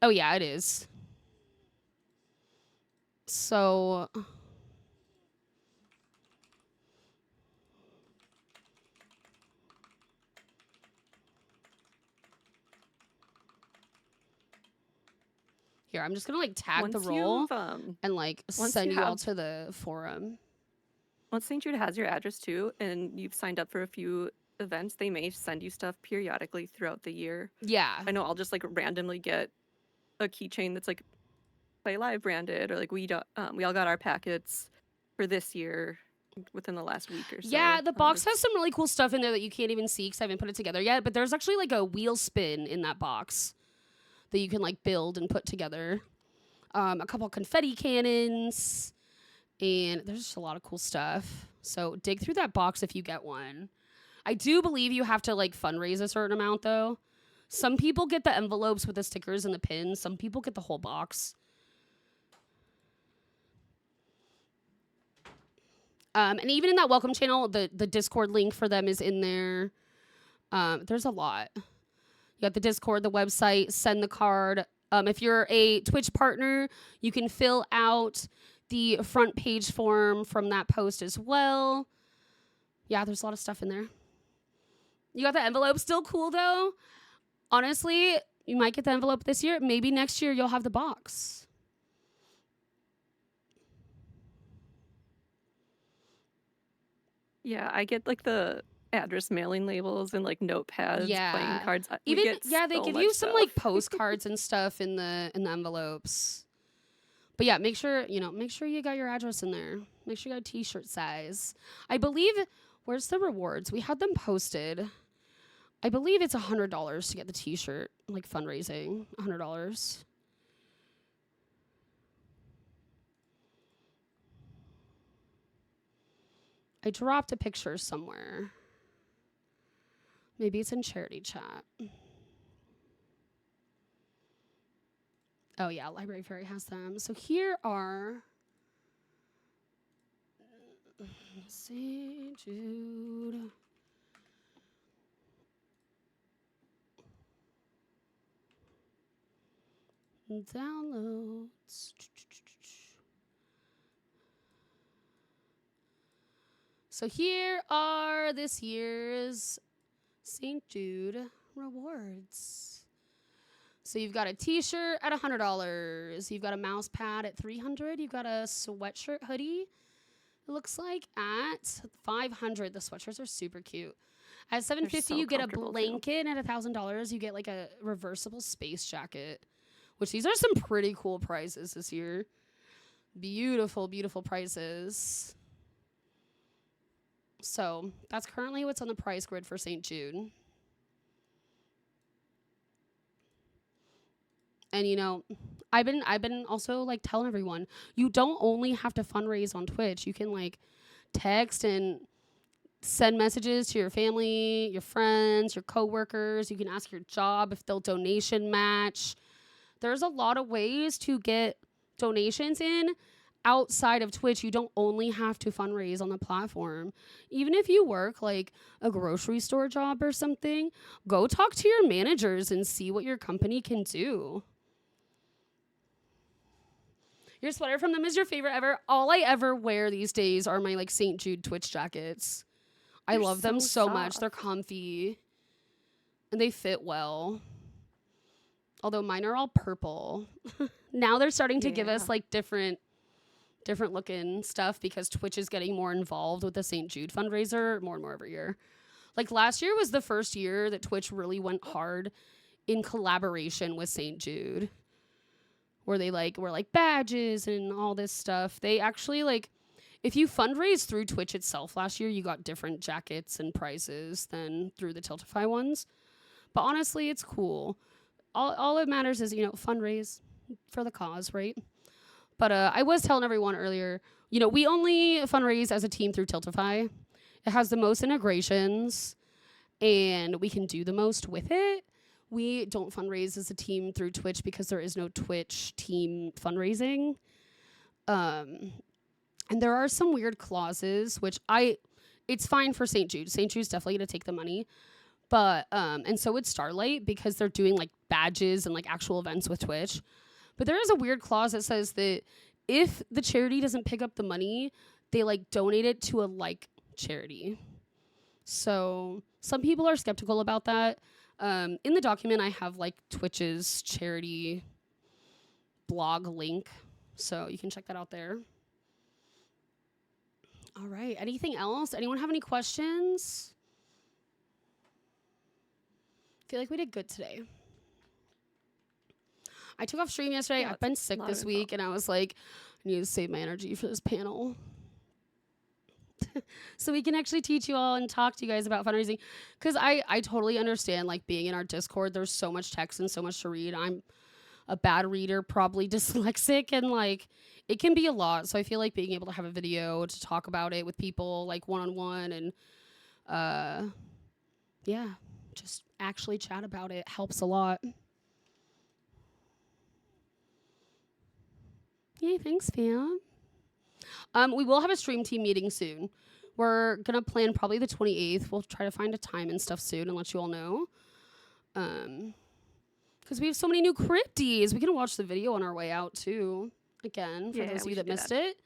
Oh, yeah, it is. So here, I'm just gonna like tag the once role you've and like once send you you all have to the forum. once St. Jude has your address too, and you've signed up for a few events, they may send you stuff periodically throughout the year. Yeah. I know I'll just like randomly get a keychain that's like Play Live branded, or like we all got our packets for this year within the last week or so. Yeah, the box has some really cool stuff in there that you can't even see because I haven't put it together yet. But there's actually like a wheel spin in that box that you can like build and put together. A couple confetti cannons, and there's just a lot of cool stuff. So dig through that box if you get one. I do believe you have to like fundraise a certain amount though. Some people get the envelopes with the stickers and the pins. Some people get the whole box. And even in that welcome channel, the Discord link for them is in there. There's a lot. You got the Discord, the website, send the card. If you're a Twitch partner, you can fill out the front page form from that post as well. Yeah, there's a lot of stuff in there. You got the envelope. Still cool, though. Honestly, you might get the envelope this year. Maybe next year you'll have the box. Yeah, I get like the address mailing labels and like notepads, playing Yeah. cards. Even they so give much you some like stuff. postcards and stuff in the envelopes. But yeah, make sure you got your address in there. Make sure you got a t-shirt size. I believe where's the rewards? We had them posted. I believe it's $100 to get the t-shirt, like fundraising. $100. I dropped a picture somewhere. Maybe it's in charity chat. Oh yeah, Library Fairy has them. So here are St. Jude. Downloads. So here are this year's St. Jude rewards. So you've got a t-shirt at $100. You've got a mouse pad at $300. You've got a sweatshirt hoodie, it looks like, at $500. The sweatshirts are super cute. At $750, so you get a comfortable, too. blanket. At $1,000, you get like a reversible space jacket, which these are some pretty cool prices this year. Beautiful, beautiful prices. So that's currently what's on the price grid for St. Jude. And, I've been also like telling everyone, you don't only have to fundraise on Twitch. You can like text and send messages to your family, your friends, your coworkers. You can ask your job if they'll donation match. There's a lot of ways to get donations in outside of Twitch. You don't only have to fundraise on the platform. Even if you work like a grocery store job or something, go talk to your managers and see what your company can do. Your sweater from them is your favorite ever. All I ever wear these days are my like St. Jude Twitch jackets. I love them so much. They're comfy and they fit well. Although mine are all purple. Now they're starting to give us like different looking stuff because Twitch is getting more involved with the St. Jude fundraiser more and more every year. Like last year was the first year that Twitch really went hard in collaboration with St. Jude, where they like were like badges and all this stuff. They actually like, if you fundraise through Twitch itself last year, you got different jackets and prizes than through the Tiltify ones. But honestly, it's cool. All it matters is, you know, fundraise for the cause, right? But I was telling everyone earlier, you know, we only fundraise as a team through Tiltify. It has the most integrations, and we can do the most with it. We don't fundraise as a team through Twitch because there is no Twitch team fundraising. And there are some weird clauses, which it's fine for St. Jude. St. Jude's definitely going to take the money. But, and so would Starlight because they're doing like badges and like actual events with Twitch. But there is a weird clause that says that if the charity doesn't pick up the money, they like donate it to a like charity. So some people are skeptical about that. In the document, I have like Twitch's charity blog link. So you can check that out there. All right. Anything else? Anyone have any questions? I feel like we did good today. I took off stream yesterday. Yeah, I've been sick this week, and I was like, I need to save my energy for this panel. So we can actually teach you all and talk to you guys about fundraising. Because I totally understand, like, being in our Discord, there's so much text and so much to read. I'm a bad reader, probably dyslexic, and, like, it can be a lot. So I feel like being able to have a video to talk about it with people, like, one-on-one, and, yeah, just actually chat about it helps a lot. Yay, thanks, fam. We will have a stream team meeting soon. We're going to plan probably the 28th. We'll try to find a time and stuff soon and let you all know. Because we have so many new crypties. We can watch the video on our way out, too. Again, for those of you that missed it.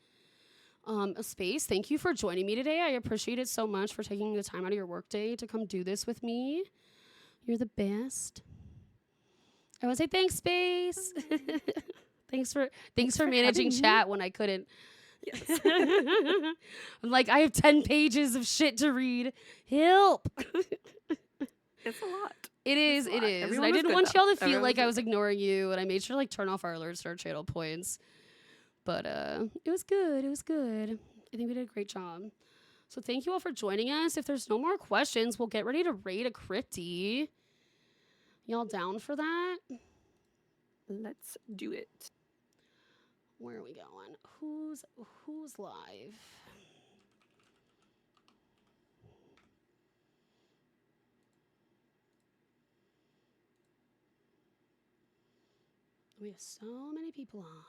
A space, thank you for joining me today. I appreciate it so much for taking the time out of your workday to come do this with me. You're the best. I want to say thanks, Space. Thanks for managing chat when I couldn't. Yes. I'm like, I have 10 pages of shit to read. Help. It's a lot. It is. And I didn't want y'all to feel like I was ignoring you, and I made sure to like turn off our alerts to our channel points. But it was good. It was good. I think we did a great job. So thank you all for joining us. If there's no more questions, we'll get ready to raid a crypty. Y'all down for that? Let's do it. Where are we going? Who's live? We have so many people on.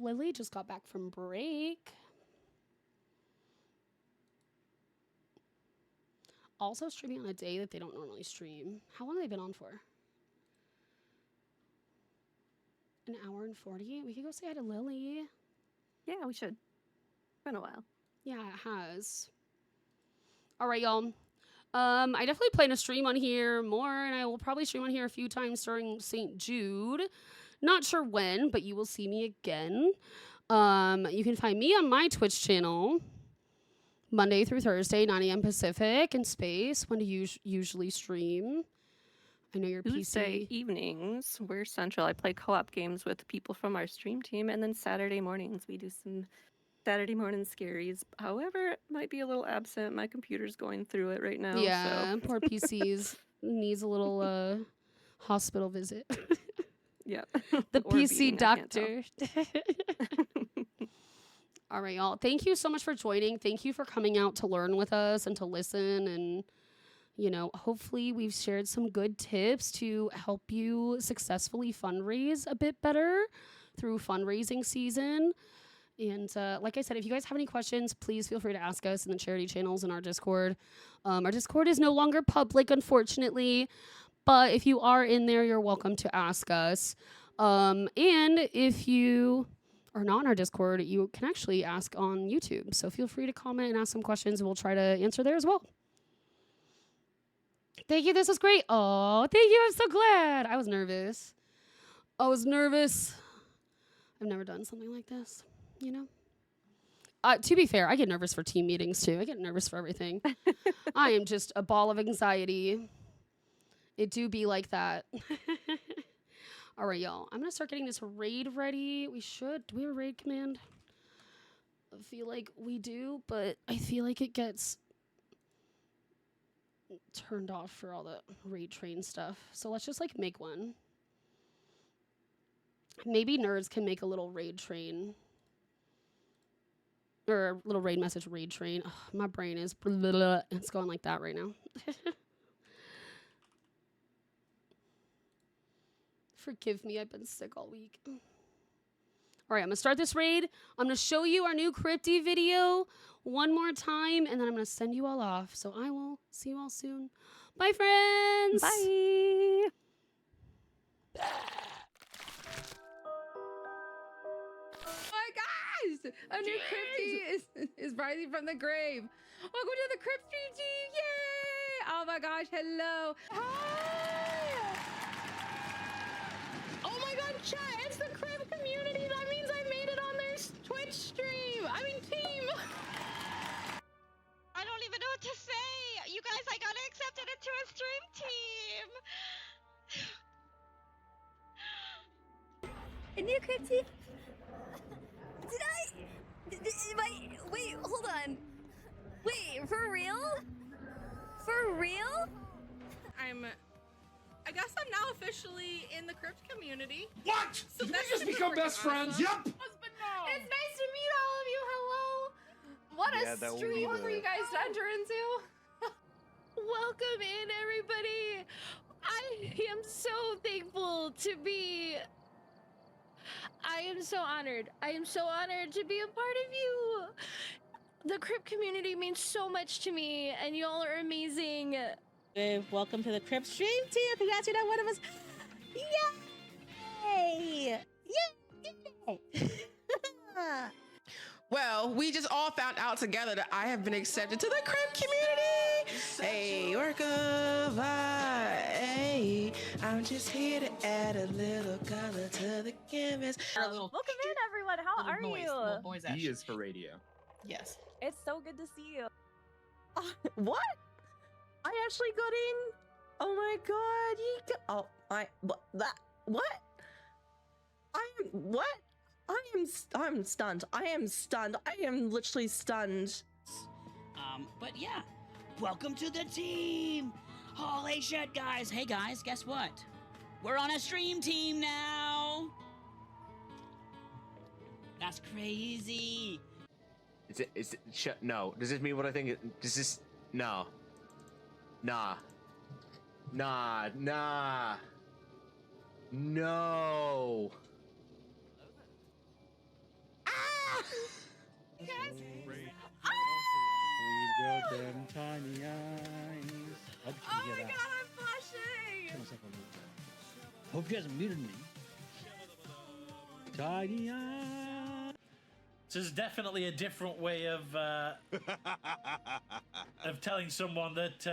Lily just got back from break. Also streaming on a day that they don't normally stream. How long have they been on for? An hour and 40? We could go say hi to Lily. Yeah, we should. It's been a while. Yeah, it has. All right, y'all. I definitely plan to stream on here more, and I will probably stream on here a few times during St. Jude. Not sure when, but you will see me again. You can find me on my Twitch channel Monday through Thursday, 9 a.m. Pacific in space. When do you usually stream? I know your Tuesday PC. evenings, we're central. I play co-op games with people from our stream team, and then Saturday mornings we do some Saturday morning scaries. However, it might be a little absent. My computer's going through it right now. Yeah, so. poor PC's needs a little hospital visit. Yeah. The Or PC beating, I can't tell. doctor. All right, y'all. Thank you so much for joining. Thank you for coming out to learn with us and to listen. And, you know, hopefully we've shared some good tips to help you successfully fundraise a bit better through fundraising season. And like I said, if you guys have any questions, please feel free to ask us in the charity channels in our Discord. Our Discord is no longer public, unfortunately. But if you are in there, you're welcome to ask us. And if you are not in our Discord, you can actually ask on YouTube. So feel free to comment and ask some questions, and we'll try to answer there as well. Thank you. This was great. Oh, thank you. I'm so glad. I was nervous. I've never done something like this, you know? To be fair, I get nervous for team meetings, too. I get nervous for everything. I am just a ball of anxiety. It do be like that. All right, y'all. I'm going to start getting this raid ready. Do we have a raid command? I feel like we do, but I feel like it gets turned off for all the raid train stuff. So let's just, like, make one. Maybe nerds can make a little raid train. Or a little raid message raid train. Ugh, my brain is... It's going like that right now. Forgive me, I've been sick all week. All right, I'm going to start this raid. I'm going to show you our new Crypty video one more time, and then I'm going to send you all off. So I will see you all soon. Bye, friends. Bye. Oh my gosh! A new Crypty is rising from the grave. Welcome to the Crypt Stream Team! Yay! Oh my gosh, hello. Hi! Oh my god, chat, it's the Crypt community. That means I made it on their Twitch stream. I mean, team. I don't even know what to say. You guys, I got accepted into a stream team. A new Crypty? Wait, hold on. Wait, for real? For real? I guess I'm now officially in the Crypt community. What? So Did we that's just super become freaking best friends? awesome. Yep. It's nice to meet all of you. Hello. What a stream for you guys to enter into. Welcome in, everybody. I am so thankful to be. I am so honored. I am so honored to be a part of you. The Crypt community means so much to me, and y'all are amazing. Welcome to the Crypt Stream Team. If you guys are not one of us, yay! Yay! Well, we just all found out together that I have been accepted to the Crypt community. Hey, work of art. Hey, I'm just here to add a little color to the canvas. Welcome in, everyone. How are you? E is for radio. Yes. It's so good to see you. What? I actually got in. Oh my god! What? I'm stunned. I am stunned. I am literally stunned. But yeah, welcome to the team. Holy shit, guys. Hey guys, guess what? We're on a stream team now. That's crazy. No. Does this mean what I think? Does this? No. Nah. No. Ah! Guys. Them tiny eyes. Oh my god, I'm blushing. Hope you hasn't muted me. Tiny eyes. This is definitely a different way of telling someone that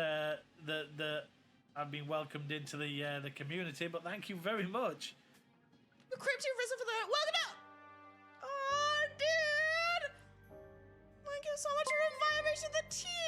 I've been welcomed into the community. But thank you very much. The Crypt, you've risen for the welcome up. Oh, dude! Thank you so much for inviting me to the team.